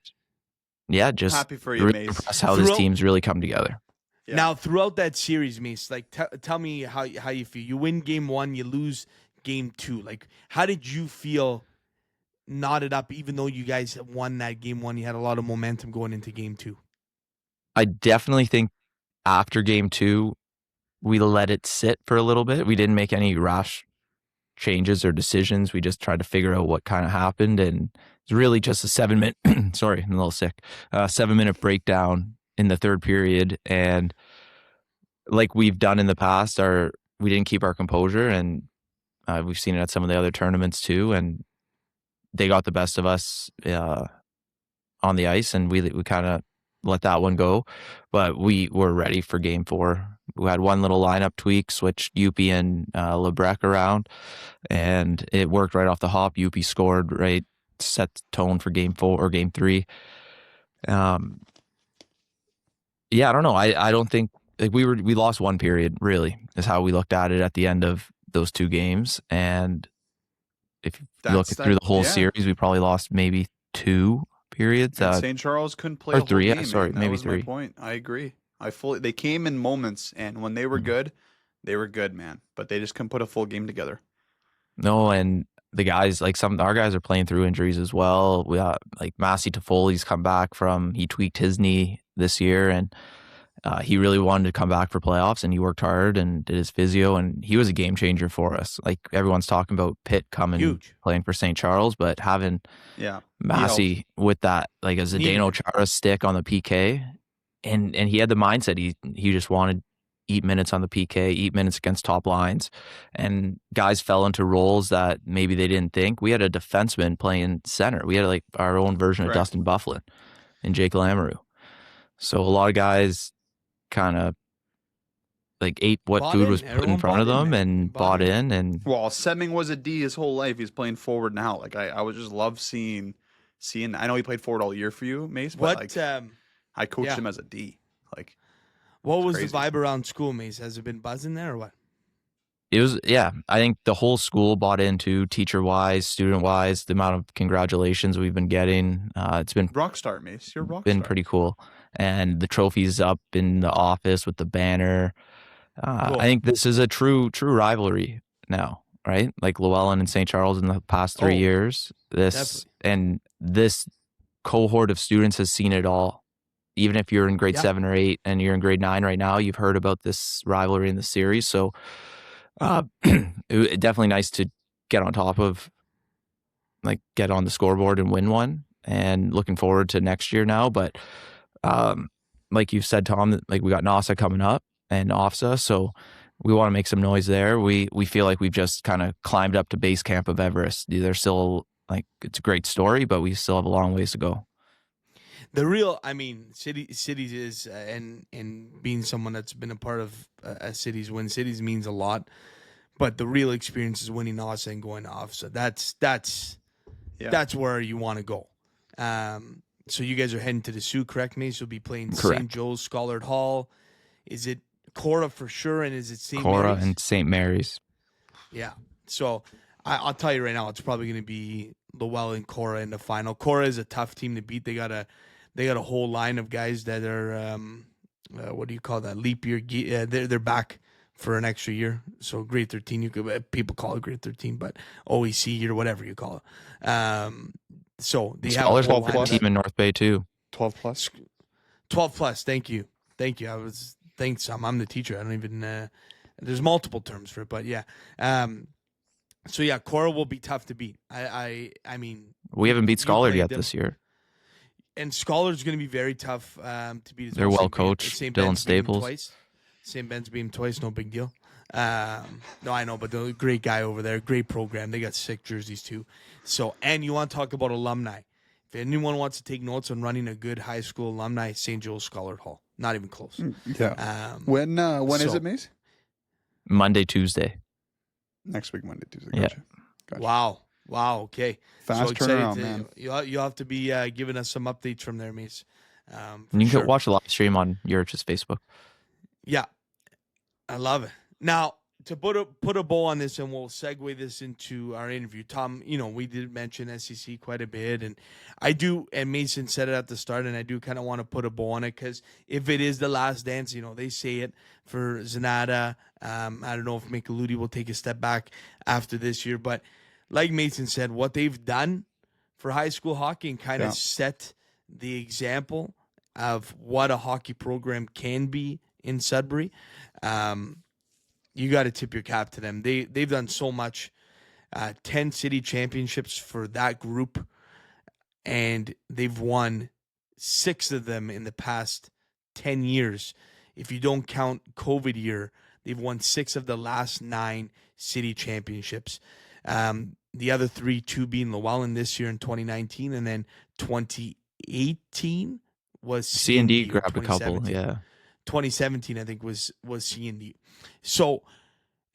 [SPEAKER 4] just
[SPEAKER 2] happy for you,
[SPEAKER 4] really impressed how this team's really come together.
[SPEAKER 1] Yeah. Now, throughout that series, Mace, like tell me how you feel. You win game 1, you lose game 2. Like, how did you feel knotted up, even though you guys won that game 1? You had a lot of momentum going into game 2.
[SPEAKER 4] I definitely think after game 2, we let it sit for a little bit. We didn't make any rash changes or decisions. We just tried to figure out what kind of happened, and it's really just a 7-minute. Sorry, I'm a little sick. 7-minute breakdown in the third period, and like we've done in the past, we didn't keep our composure, and we've seen it at some of the other tournaments too. And they got the best of us on the ice, and we kind of let that one go. But we were ready for game 4. We had one little lineup tweak, switched Yuppie and Lebrec around, and it worked right off the hop. Yuppie scored, right, set the tone for game 4 or game 3. I don't know. I don't think, like, we lost one period, really, is how we looked at it at the end of those 2 games. And if you look through the whole series, we probably lost maybe 2 periods.
[SPEAKER 2] St. Charles couldn't play
[SPEAKER 4] or 3.
[SPEAKER 2] Game,
[SPEAKER 4] sorry,
[SPEAKER 2] man.
[SPEAKER 4] maybe
[SPEAKER 2] That was
[SPEAKER 4] 3.
[SPEAKER 2] my point. I agree. They came in moments, and when they were good, man. But they just couldn't put a full game together.
[SPEAKER 4] No, and the guys, like our guys are playing through injuries as well. We got like Massey Toffoli's come back he tweaked his knee this year, and he really wanted to come back for playoffs, and he worked hard and did his physio, and he was a game changer for us. Like everyone's talking about Pitt coming playing for St. Charles, but having Massey with that, like a Zdeno Chara stick on the PK, and he had the mindset. He just wanted eat minutes on the PK, eat minutes against top lines, and guys fell into roles that maybe they didn't think. We had a defenseman playing center. We had like our own version of Dustin Byfuglien and Jake Lamoureux. So a lot of guys kind of like ate what food was put in front of them and bought in. And
[SPEAKER 2] well, Semming was a D his whole life. He's playing forward now. Like I would just love seeing. I know he played forward all year for you, Mace. But I coached him as a D. Like,
[SPEAKER 1] what was the vibe around school, Mace? Has it been buzzing there or what?
[SPEAKER 4] It was, I think the whole school bought into, teacher-wise, student-wise, the amount of congratulations we've been getting. It's been
[SPEAKER 2] rock star, Mace. You're rock
[SPEAKER 4] been
[SPEAKER 2] star.
[SPEAKER 4] Pretty cool. And the trophies up in the office with the banner. Cool. I think this is a true rivalry now, right? Like LoEllen and St. Charles in the past 3 years. This cohort of students has seen it all. Even if you're in grade 7 or 8 and you're in grade 9 right now, you've heard about this rivalry in the series. So it definitely nice to get on top of, like, get on the scoreboard and win one, and looking forward to next year now. But like you've said, Tom, like we got NASA coming up and OFSA, so we want to make some noise there. We feel like we've just kind of climbed up to base camp of Everest. There's still, like, it's a great story, but we still have a long ways to go.
[SPEAKER 1] The real, cities is, and being someone that's been a part of a cities win, cities means a lot, but the real experience is winning NASA and going to OFSA. That's where you want to go. So you guys are heading to the Sioux, correct me? So you'll be playing St. Joe's, Schollard Hall. Is it Cora for sure, and is it St. Mary's?
[SPEAKER 4] Cora and St. Mary's.
[SPEAKER 1] Yeah. So I'll tell you right now, it's probably going to be LoEllen and Cora in the final. Cora is a tough team to beat. They got a whole line of guys that are what do you call that? Leap year. They're back for an extra year. So grade 13, people call it grade 13, but OEC or whatever you call it. So they have a
[SPEAKER 4] 12 plus team in North Bay too.
[SPEAKER 2] 12 plus.
[SPEAKER 1] 12 plus. Thank you. Thanks. I'm the teacher. I don't even. There's multiple terms for it, but yeah. So yeah, Cora will be tough to beat. I mean,
[SPEAKER 4] we haven't beat Schollard yet this year.
[SPEAKER 1] And Schollard's going to be very tough to beat.
[SPEAKER 4] They're well coached. Dylan Staples.
[SPEAKER 1] St. Ben's beat him twice. No big deal. No, I know, but they're a great guy over there. Great program. They got sick jerseys too. So, and you want to talk about alumni. If anyone wants to take notes on running a good high school alumni, St. Joe's Schollard Hall. Not even close.
[SPEAKER 2] Yeah. When is it, Mace?
[SPEAKER 4] Monday, Tuesday.
[SPEAKER 2] Next week, Monday, Tuesday.
[SPEAKER 4] Gotcha.
[SPEAKER 1] Wow. Okay.
[SPEAKER 2] Fast turnaround, man.
[SPEAKER 1] You'll have to be giving us some updates from there, Mace.
[SPEAKER 4] You can watch the live stream on Yurich's Facebook.
[SPEAKER 1] Yeah. I love it. Now, to put a bow on this, and we'll segue this into our interview. Tom, we did mention SEC quite a bit, and I do, and Mason said it at the start, and I do kind of want to put a bow on it, because if it is the last dance, they say it for Zanata. I don't know if Mikeludi will take a step back after this year, but like Mason said, what they've done for high school hockey and kind of set the example of what a hockey program can be in Sudbury. You got to tip your cap to them. They've done so much. 10 city championships for that group, and they've won 6 of them in the past 10 years. If you don't count COVID year, they've won 6 of the last 9 city championships. The other 2 being LoEllen this year in 2019, and then 2018 was
[SPEAKER 4] C&D grabbed a couple, yeah.
[SPEAKER 1] 2017, I think, was C&D. So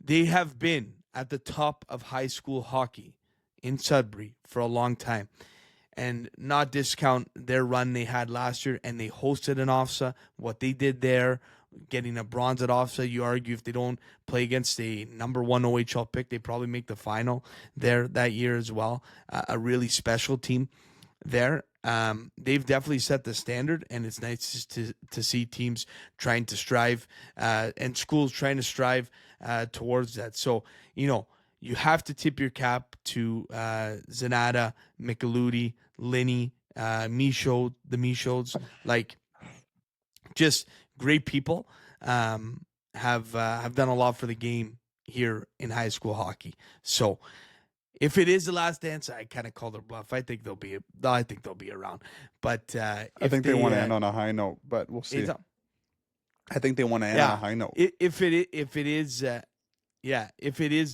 [SPEAKER 1] they have been at the top of high school hockey in Sudbury for a long time. And not discount their run they had last year, and they hosted an OFSA. What they did there, getting a bronze at OFSA, you argue if they don't play against a number 1 OHL pick, they probably make the final there that year as well. A really special team there. They've definitely set the standard, and it's nice to see teams trying to strive and schools trying to strive towards that. So, you have to tip your cap to Zanata, Micheludi, Linney, Michaud, the Michauds, like just great people. Have done a lot for the game here in high school hockey. So if it is the last dance, I kind of call their bluff. I think they'll be around. But
[SPEAKER 2] I think they want to end on a high note, but we'll see. I think they want to end on a high note.
[SPEAKER 1] If it is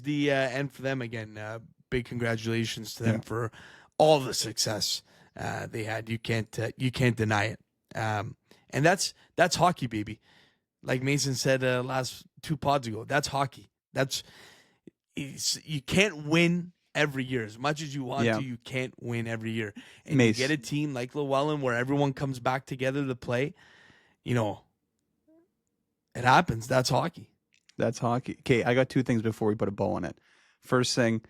[SPEAKER 1] the end for them again, big congratulations to them for all the success they had. You can't deny it. And that's hockey, baby. Like Mason said last 2 pods ago, that's hockey. You can't win every year as much as you want to. You can't win every year, and you get a team like LoEllen where everyone comes back together to play. It happens. That's hockey.
[SPEAKER 2] That's hockey. Okay, I got 2 things before we put a bow on it. First thing,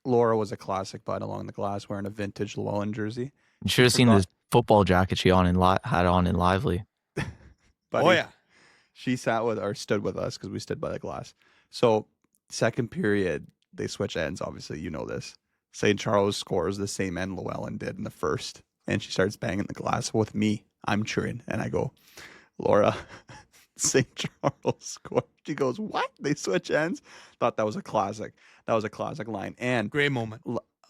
[SPEAKER 2] Laura was a classic bud along the glass wearing a vintage LoEllen jersey.
[SPEAKER 4] You should have seen this football jacket she had on in Lively.
[SPEAKER 2] Buddy, she stood with us because we stood by the glass. So second period, they switch ends. Obviously, you know this. St. Charles scores the same end LoEllen did in the first, and she starts banging the glass with me. I'm cheering, and I go, Laura, St. Charles scored. She goes, what? They switch ends? Thought that was a classic. That was a classic line. And
[SPEAKER 1] great moment.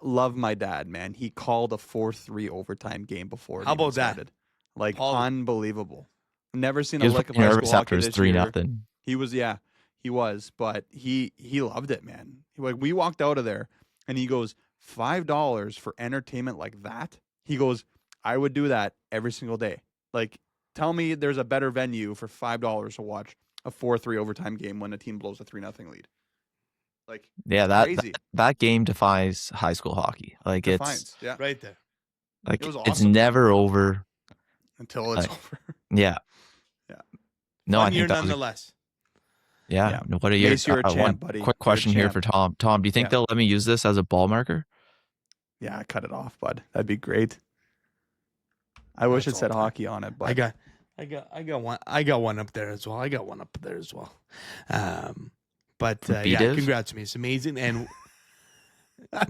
[SPEAKER 2] Love my dad, man. He called a 4-3 overtime game before.
[SPEAKER 1] How about that?
[SPEAKER 2] Started. Like, unbelievable. Never seen
[SPEAKER 4] a
[SPEAKER 2] lick of high school hockey this
[SPEAKER 4] 3-0.
[SPEAKER 2] He was, but he loved it, man. We walked out of there, and he goes, $5 for entertainment like that? He goes, I would do that every single day. Like, tell me there's a better venue for $5 to watch a 4-3 overtime game when a team blows a 3-0 lead. Like, crazy.
[SPEAKER 4] That game defies high school hockey. Like, it's
[SPEAKER 1] right there.
[SPEAKER 4] Like,
[SPEAKER 2] it was awesome.
[SPEAKER 4] It's never over
[SPEAKER 2] until it's over.
[SPEAKER 4] Yeah. No,
[SPEAKER 1] Fun
[SPEAKER 4] I think
[SPEAKER 1] year
[SPEAKER 4] that
[SPEAKER 1] nonetheless.
[SPEAKER 4] Yeah. What a year.
[SPEAKER 2] Mace, you're a champ, buddy.
[SPEAKER 4] Quick question here for Tom. Tom, do you think they'll let me use this as a ball marker?
[SPEAKER 2] Yeah, cut it off, bud. That'd be great. I wish it said hockey on it, but
[SPEAKER 1] I got one up there as well. Congrats to me. It's amazing. And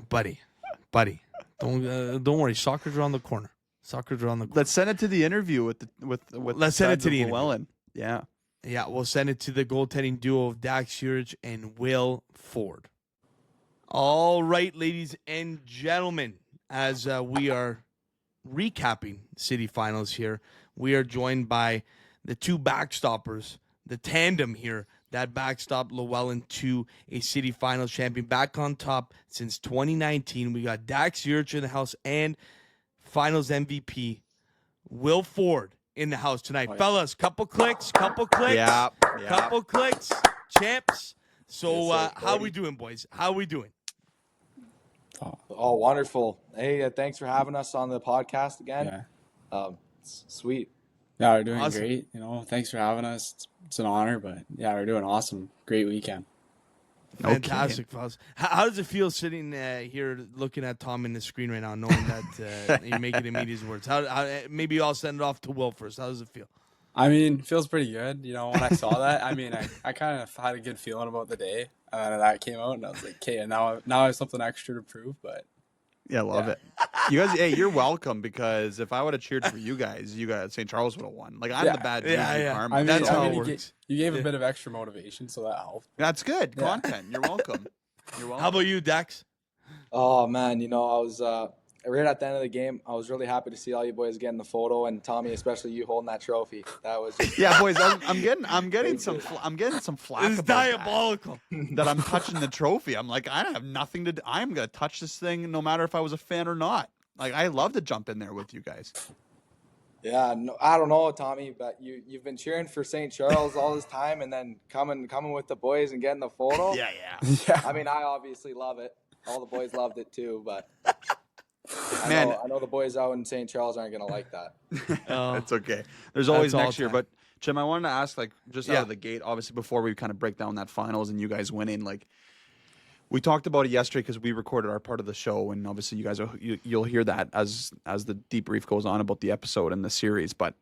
[SPEAKER 1] buddy, don't worry. Soccer's around the corner.
[SPEAKER 2] Let's send it to the interview with
[SPEAKER 1] Let's send it to the
[SPEAKER 2] LoEllen. Yeah.
[SPEAKER 1] Yeah, we'll send it to the goaltending duo of Dax Yurich and Will Ford. All right, ladies and gentlemen, as we are recapping city finals here, we are joined by the 2 backstoppers, the tandem here that backstopped LoEllen to a city finals champion, back on top since 2019. We got Dax Yurich in the house and finals MVP Will Ford in the house tonight. Fellas, couple clicks.
[SPEAKER 2] Yeah.
[SPEAKER 1] Couple clicks. Champs. So how we doing, boys? How we doing?
[SPEAKER 5] Oh, wonderful. Hey, thanks for having us on the podcast again.
[SPEAKER 6] Yeah.
[SPEAKER 5] Sweet.
[SPEAKER 6] Yeah, we're doing
[SPEAKER 1] Awesome.
[SPEAKER 6] great. Thanks for having us. It's an honor, but yeah, we're doing awesome. Great weekend.
[SPEAKER 1] Fantastic, fellas. How does it feel sitting here looking at Tom in the screen right now, knowing that you're making him eat his words? How maybe I'll send it off to Will first. How does it feel?
[SPEAKER 6] I mean, feels pretty good. When I saw that, I kind of had a good feeling about the day, and then that came out, and I was like, okay, and now I have something extra to prove. But
[SPEAKER 2] yeah, love it. You guys, hey, you're welcome, because if I would have cheered for you guys St. Charles would have won. Like, I'm the bad dude.
[SPEAKER 1] Yeah.
[SPEAKER 2] That's how it
[SPEAKER 6] you
[SPEAKER 2] works.
[SPEAKER 6] You gave a bit of extra motivation, so that helped.
[SPEAKER 2] That's good content. You're welcome.
[SPEAKER 1] How about you, Dax?
[SPEAKER 5] Oh, man, I was right at the end of the game. I was really happy to see all you boys getting the photo, and Tommy, especially you holding that trophy. That was just
[SPEAKER 2] boys. I'm getting some flack.
[SPEAKER 1] It's
[SPEAKER 2] about
[SPEAKER 1] diabolical.
[SPEAKER 2] that I'm touching the trophy. I'm like, I have nothing to do. I'm gonna touch this thing no matter if I was a fan or not. Like, I love to jump in there with you guys.
[SPEAKER 5] Yeah, no, I don't know, Tommy, but you've been cheering for St. Charles all this time, and then coming with the boys and getting the photo.
[SPEAKER 2] Yeah.
[SPEAKER 5] I mean, I obviously love it. All the boys loved it too, but
[SPEAKER 2] Man,
[SPEAKER 5] I know the boys out in St. Charles aren't gonna like that.
[SPEAKER 2] It's okay. There's always
[SPEAKER 1] That's all
[SPEAKER 2] next year.
[SPEAKER 1] time.
[SPEAKER 2] But Jim, I wanted to ask, like, just out of the gate, obviously, before we kind of break down that finals and you guys winning, like, we talked about it yesterday because we recorded our part of the show, and obviously you guys you'll hear that as the debrief goes on about the episode and the series. But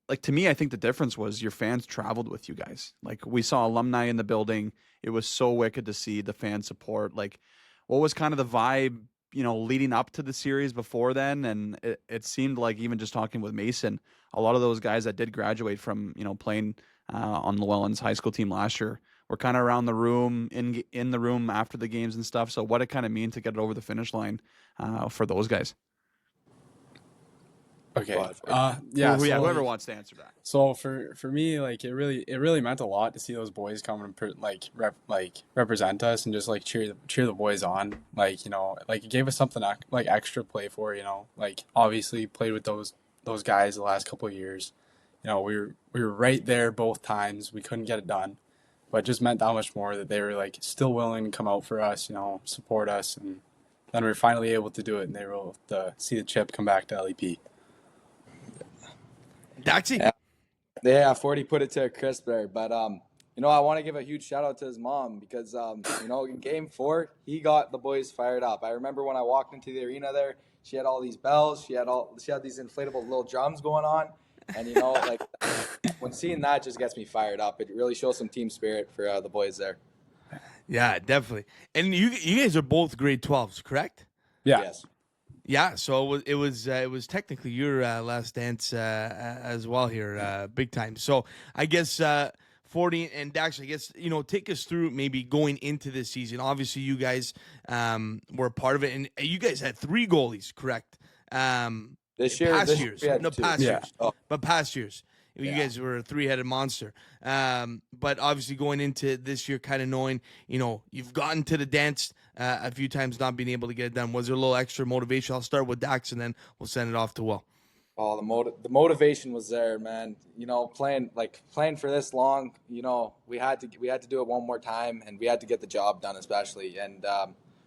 [SPEAKER 2] like to me, I think the difference was your fans traveled with you guys. Like we saw alumni in the building. It was so wicked to see the fan support. Like, what was kind of the vibe, leading up to the series before then? And it seemed like even just talking with Mason, a lot of those guys that did graduate from, playing on LoEllen's high school team last year were kind of around the room, in the room after the games and stuff. So what it kind of mean to get it over the finish line for those guys?
[SPEAKER 6] Okay.
[SPEAKER 2] Whoever wants to answer that.
[SPEAKER 6] So for me, like it really meant a lot to see those boys come and represent us and just like cheer the boys on. Like, like it gave us something like extra to play for. Like obviously played with those guys the last couple of years. We were right there both times. We couldn't get it done, but it just meant that much more that they were like still willing to come out for us. Support us, and then we were finally able to do it, and they were able to see the chip come back to LEP.
[SPEAKER 1] Daxie?
[SPEAKER 5] Yeah, 40 put it to a crisp there. But, I want to give a huge shout out to his mom because, in game 4, he got the boys fired up. I remember when I walked into the arena there, she had all these bells. She had these inflatable little drums going on. And, like when seeing that just gets me fired up. It really shows some team spirit for the boys there.
[SPEAKER 1] Yeah, definitely. And you guys are both grade 12s, correct?
[SPEAKER 6] Yeah.
[SPEAKER 5] Yes.
[SPEAKER 1] Yeah, so it was technically your last dance as well here, big time. So I guess 40 and Dax, I guess take us through maybe going into this season. Obviously, you guys were a part of it, and you guys had 3 goalies, correct?
[SPEAKER 5] Past years,
[SPEAKER 1] but past years. You guys were a 3-headed monster. But obviously going into this year, kind of knowing, you've gotten to the dance a few times, not being able to get it done. Was there a little extra motivation? I'll start with Dax, and then we'll send it off to Will.
[SPEAKER 5] Oh, the motivation was there, man. Playing for this long, we had to do it one more time, and we had to get the job done, especially. And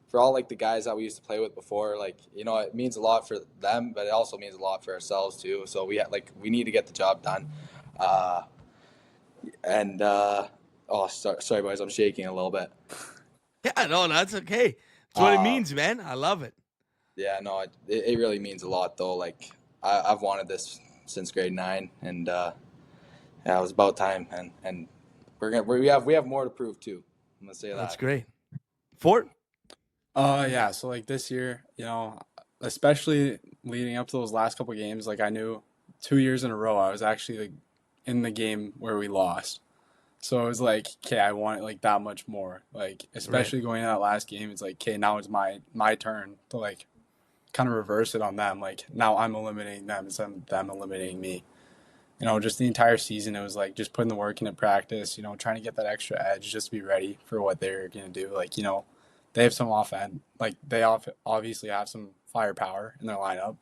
[SPEAKER 5] for all the guys that we used to play with before, it means a lot for them, but it also means a lot for ourselves too. So we need to get the job done. Sorry boys, I'm shaking a little bit.
[SPEAKER 1] Yeah, no, that's okay. That's what it means, man. I love it.
[SPEAKER 5] Yeah, no, it really means a lot though. I've wanted this since grade 9, and it was about time. And we have more to prove too. I'm gonna say that.
[SPEAKER 1] That's great. Fort.
[SPEAKER 6] Yeah. So this year, especially leading up to those last couple of games, I knew 2 years in a row I was actually in the game where we lost. So it was okay, I want it that much more. Especially going in that last game, it's okay, now it's my turn to kind of reverse it on them. Now I'm eliminating them instead of them eliminating me. Just the entire season, it was just putting the work into practice, trying to get that extra edge just to be ready for what they're going to do. They have some offense, they obviously have some firepower in their lineup,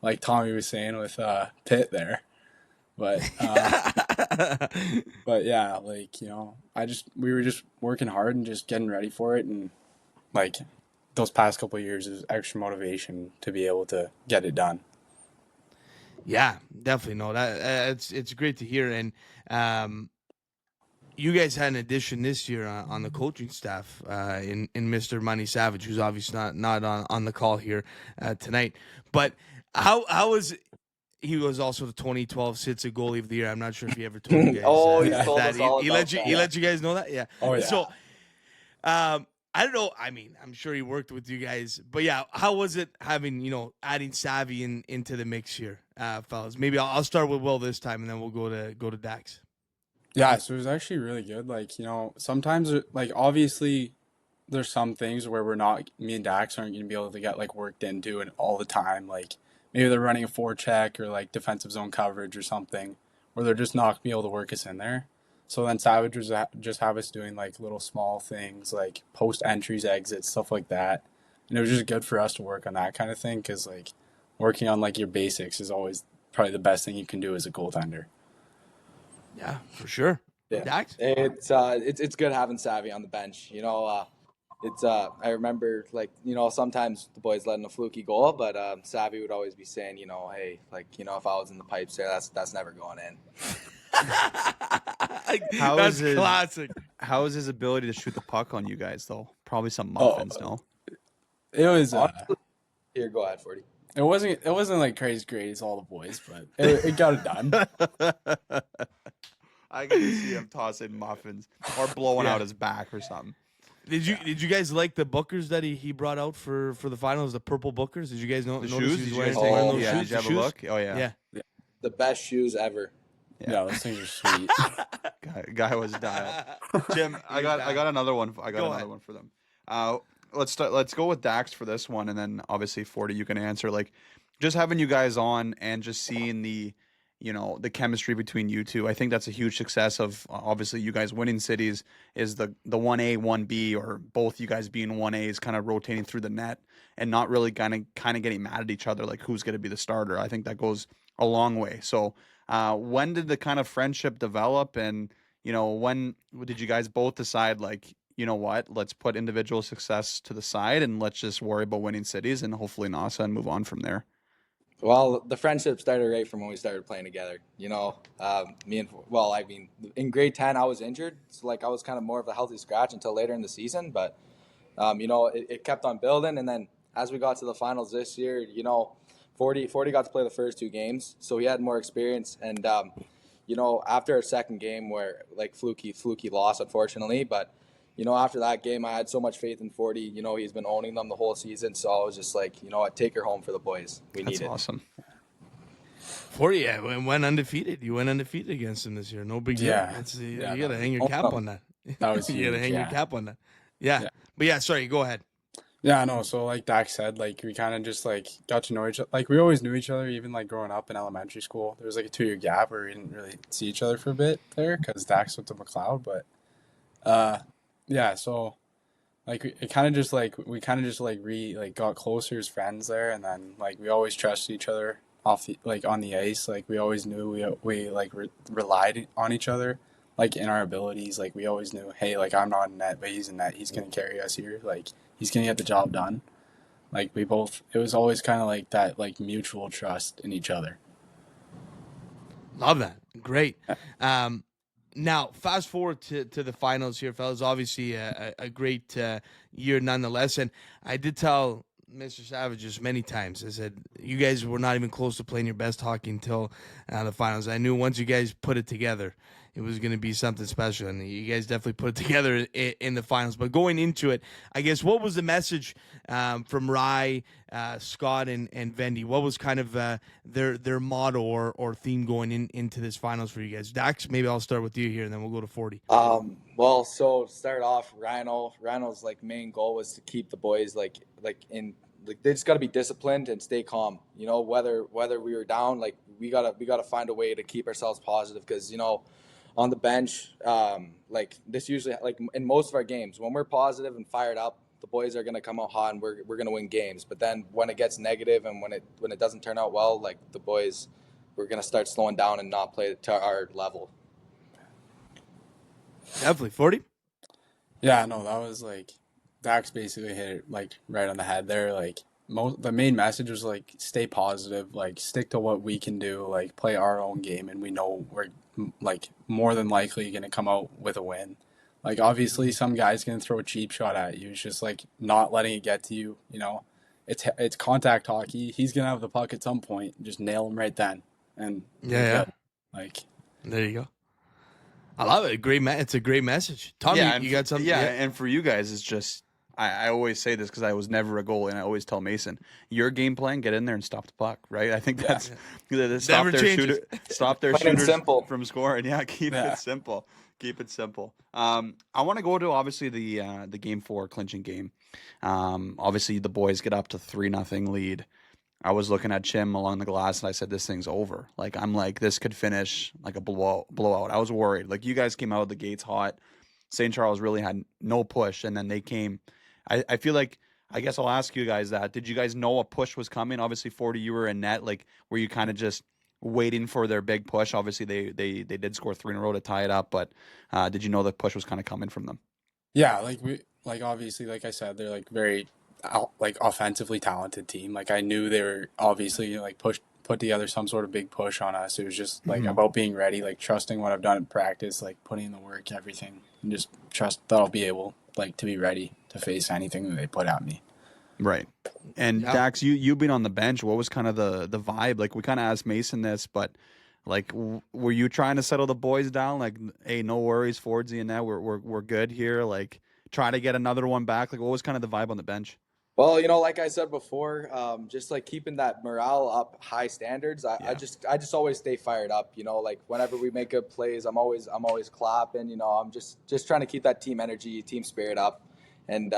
[SPEAKER 6] like Tommy was saying with Pitt there. But but yeah, we were just working hard and just getting ready for it, and those past couple of years is extra motivation to be able to get it done.
[SPEAKER 1] Yeah, definitely. No, it's great to hear. And you guys had an addition this year on the coaching staff in Mr. Money Savage, who's obviously not on the call here tonight. But how was he was also the 2012 CITSA goalie of the year. I'm not sure if he ever told you guys.
[SPEAKER 5] He told us all
[SPEAKER 1] he let you guys know that? Yeah.
[SPEAKER 6] Oh, yeah.
[SPEAKER 1] So, I don't know. I mean, I'm sure he worked with you guys, but yeah, how was it having, adding Savvy into the mix here, fellas? Maybe I'll start with Will this time, and then we'll go to Dax.
[SPEAKER 6] Yeah, so it was actually really good. Sometimes, obviously, there's some things where me and Dax aren't going to be able to get, worked into and all the time. Maybe they're running a forecheck or, defensive zone coverage or something, where they're just not going to be able to work us in there. So then Savage was just have us doing, little small things, post entries, exits, stuff like that. And it was just good for us to work on that kind of thing because, working on, your basics is always probably the best thing you can do as a goaltender.
[SPEAKER 1] Yeah, for sure.
[SPEAKER 5] Yeah.
[SPEAKER 1] Dax?
[SPEAKER 5] It's good having Savvy on the bench. I remember sometimes the boys letting a fluky goal, but Savvy would always be saying, hey, if I was in the pipes there, that's never going in.
[SPEAKER 1] That's classic.
[SPEAKER 2] How is his ability to shoot the puck on you guys though? Probably some muffins, no?
[SPEAKER 6] It was
[SPEAKER 5] Here, go ahead, 40.
[SPEAKER 6] It wasn't like crazy great as all the boys, but it got it done.
[SPEAKER 2] I can see him tossing muffins or blowing
[SPEAKER 1] Yeah.
[SPEAKER 2] out his back or something.
[SPEAKER 1] Did you guys like the Bookers that he brought out for the finals? The purple Bookers. Did you guys
[SPEAKER 2] The
[SPEAKER 1] notice
[SPEAKER 2] shoes?
[SPEAKER 1] he
[SPEAKER 2] Did
[SPEAKER 1] was
[SPEAKER 2] you guys
[SPEAKER 1] wearing
[SPEAKER 5] take-
[SPEAKER 1] those
[SPEAKER 2] yeah,
[SPEAKER 1] shoes?
[SPEAKER 2] did you have
[SPEAKER 1] The
[SPEAKER 2] a
[SPEAKER 1] shoes?
[SPEAKER 2] look? Oh yeah.
[SPEAKER 1] Yeah.
[SPEAKER 5] The best shoes ever.
[SPEAKER 6] Yeah, those things are sweet.
[SPEAKER 2] Guy was dialed. Jim, I got another one. I got
[SPEAKER 1] Go
[SPEAKER 2] another
[SPEAKER 1] ahead.
[SPEAKER 2] one for them. Let's go with Dax for this one, and then obviously 40 you can answer. Like, just having you guys on and just seeing the chemistry between you two. I think that's a huge success of obviously you guys winning cities is the 1A, 1B, or both you guys being 1As kind of rotating through the net and not really kind of getting mad at each other like who's going to be the starter. I think that goes a long way. So when did the kind of friendship develop, and when did you guys both decide like, you know what, let's put individual success to the side and let's just worry about winning cities and hopefully NASA and move on from there?
[SPEAKER 5] Well, the friendship started right from when we started playing together. In grade 10, I was injured. So, I was kind of more of a healthy scratch until later in the season. But, it kept on building. And then as we got to the finals this year, 40 got to play the first 2 games. So he had more experience. And, after our second game where, fluky loss, unfortunately. But, after that game, I had so much faith in 40. He's been owning them the whole season. So I was just like, what, take her home for the boys. We need it.
[SPEAKER 2] That's awesome.
[SPEAKER 1] 40, yeah, went undefeated. You went undefeated against him this year. No big deal.
[SPEAKER 6] Yeah.
[SPEAKER 1] You
[SPEAKER 6] Yeah,
[SPEAKER 1] got to hang your
[SPEAKER 5] Oh,
[SPEAKER 1] cap
[SPEAKER 5] no.
[SPEAKER 1] on that.
[SPEAKER 6] That was
[SPEAKER 1] You got to
[SPEAKER 6] huge,
[SPEAKER 1] hang your
[SPEAKER 6] yeah.
[SPEAKER 1] cap on that. Yeah.
[SPEAKER 6] Yeah.
[SPEAKER 1] But yeah, sorry, go ahead.
[SPEAKER 6] Yeah, no. So like Dax said, we kind of just got to know each other. We always knew each other, even growing up in elementary school. There was a 2-year gap where we didn't really see each other for a bit there because Dax went to McLeod. But yeah, so we kind of just got closer as friends there, and then we always trusted each other off the on the ice. We always knew we relied on each other. In our abilities, we always knew, hey, I'm not in net, but he's in net. He's gonna carry us here. He's gonna get the job done. We both. It was always kind of that, mutual trust in each other.
[SPEAKER 1] Love that. Great. Now, fast forward to the finals here, fellas. Obviously, a great year nonetheless. And I did tell Mr. Savage just many times, I said, you guys were not even close to playing your best hockey until the finals. I knew once you guys put it together, it was going to be something special. And you guys definitely put it together in the finals. But going into it, I guess, what was the message from Rye, Scott, and Vendy? What was kind of their motto or theme going into this finals for you guys? Dax, maybe I'll start with you here, and then we'll go to 40.
[SPEAKER 5] Well, so to start off, Rhino's main goal was to keep the boys they just got to be disciplined and stay calm. Whether we were down, we gotta find a way to keep ourselves positive because on the bench, this usually in most of our games when we're positive and fired up, the boys are gonna come out hot and we're gonna win games. But then when it gets negative and when it doesn't turn out well, the boys, we're gonna start slowing down and not play to our level.
[SPEAKER 1] Definitely. 40?
[SPEAKER 6] Yeah, no, that was Dax basically hit it right on the head there. The main message was stay positive, stick to what we can do, play our own game, and we know we're more than likely gonna come out with a win. Obviously some guy's gonna throw a cheap shot at you. It's just not letting it get to you. It's contact hockey. He's gonna have the puck at some point. Just nail him right then. And
[SPEAKER 1] Yeah.
[SPEAKER 6] Like
[SPEAKER 1] There you go. I love it. It's a great message. Tommy,
[SPEAKER 2] Yeah,
[SPEAKER 1] you got something?
[SPEAKER 2] Yeah, and for you guys, it's just I always say this because I was never a goalie, and I always tell Mason, your game plan, get in there and stop the puck, right? I think that's stop
[SPEAKER 1] Never
[SPEAKER 2] their
[SPEAKER 1] changes.
[SPEAKER 2] stop their
[SPEAKER 5] Plain and
[SPEAKER 2] shooters
[SPEAKER 5] simple.
[SPEAKER 2] from scoring. Yeah, keep it simple. Keep it simple. I want to go to obviously the game 4 clinching game. Obviously the boys get up to 3-0 lead. I was looking at Chim along the glass and I said, this thing's over. This could finish like a blowout. I was worried. You guys came out of the gates hot. St. Charles really had no push, and then they came. I feel like, I guess I'll ask you guys that. Did you guys know a push was coming? Obviously, 40, you were in net. Were you kind of just waiting for their big push? Obviously, they did score 3 in a row to tie it up, but did you know the push was kind of coming from them?
[SPEAKER 6] Yeah, obviously, like I said, they're very offensively talented team. I knew they were obviously put together some sort of big push on us. It was just about being ready, trusting what I've done in practice, putting in the work, everything, and just trust that I'll be able to be ready to face anything that they put at me.
[SPEAKER 2] Right. And
[SPEAKER 1] Yeah.
[SPEAKER 2] Dax, you being on the bench, what was kind of the vibe? Like we kind of asked Mason this, but like were you trying to settle the boys down? Like, hey, no worries, Fordsy and that we're good here. Like try to get another one back. Like what was kind of the vibe on the bench?
[SPEAKER 5] Well, like I said before, just like keeping that morale up, high standards. I just always stay fired up. Like whenever we make good plays, I'm always clapping. I'm just trying to keep that team energy, team spirit up. And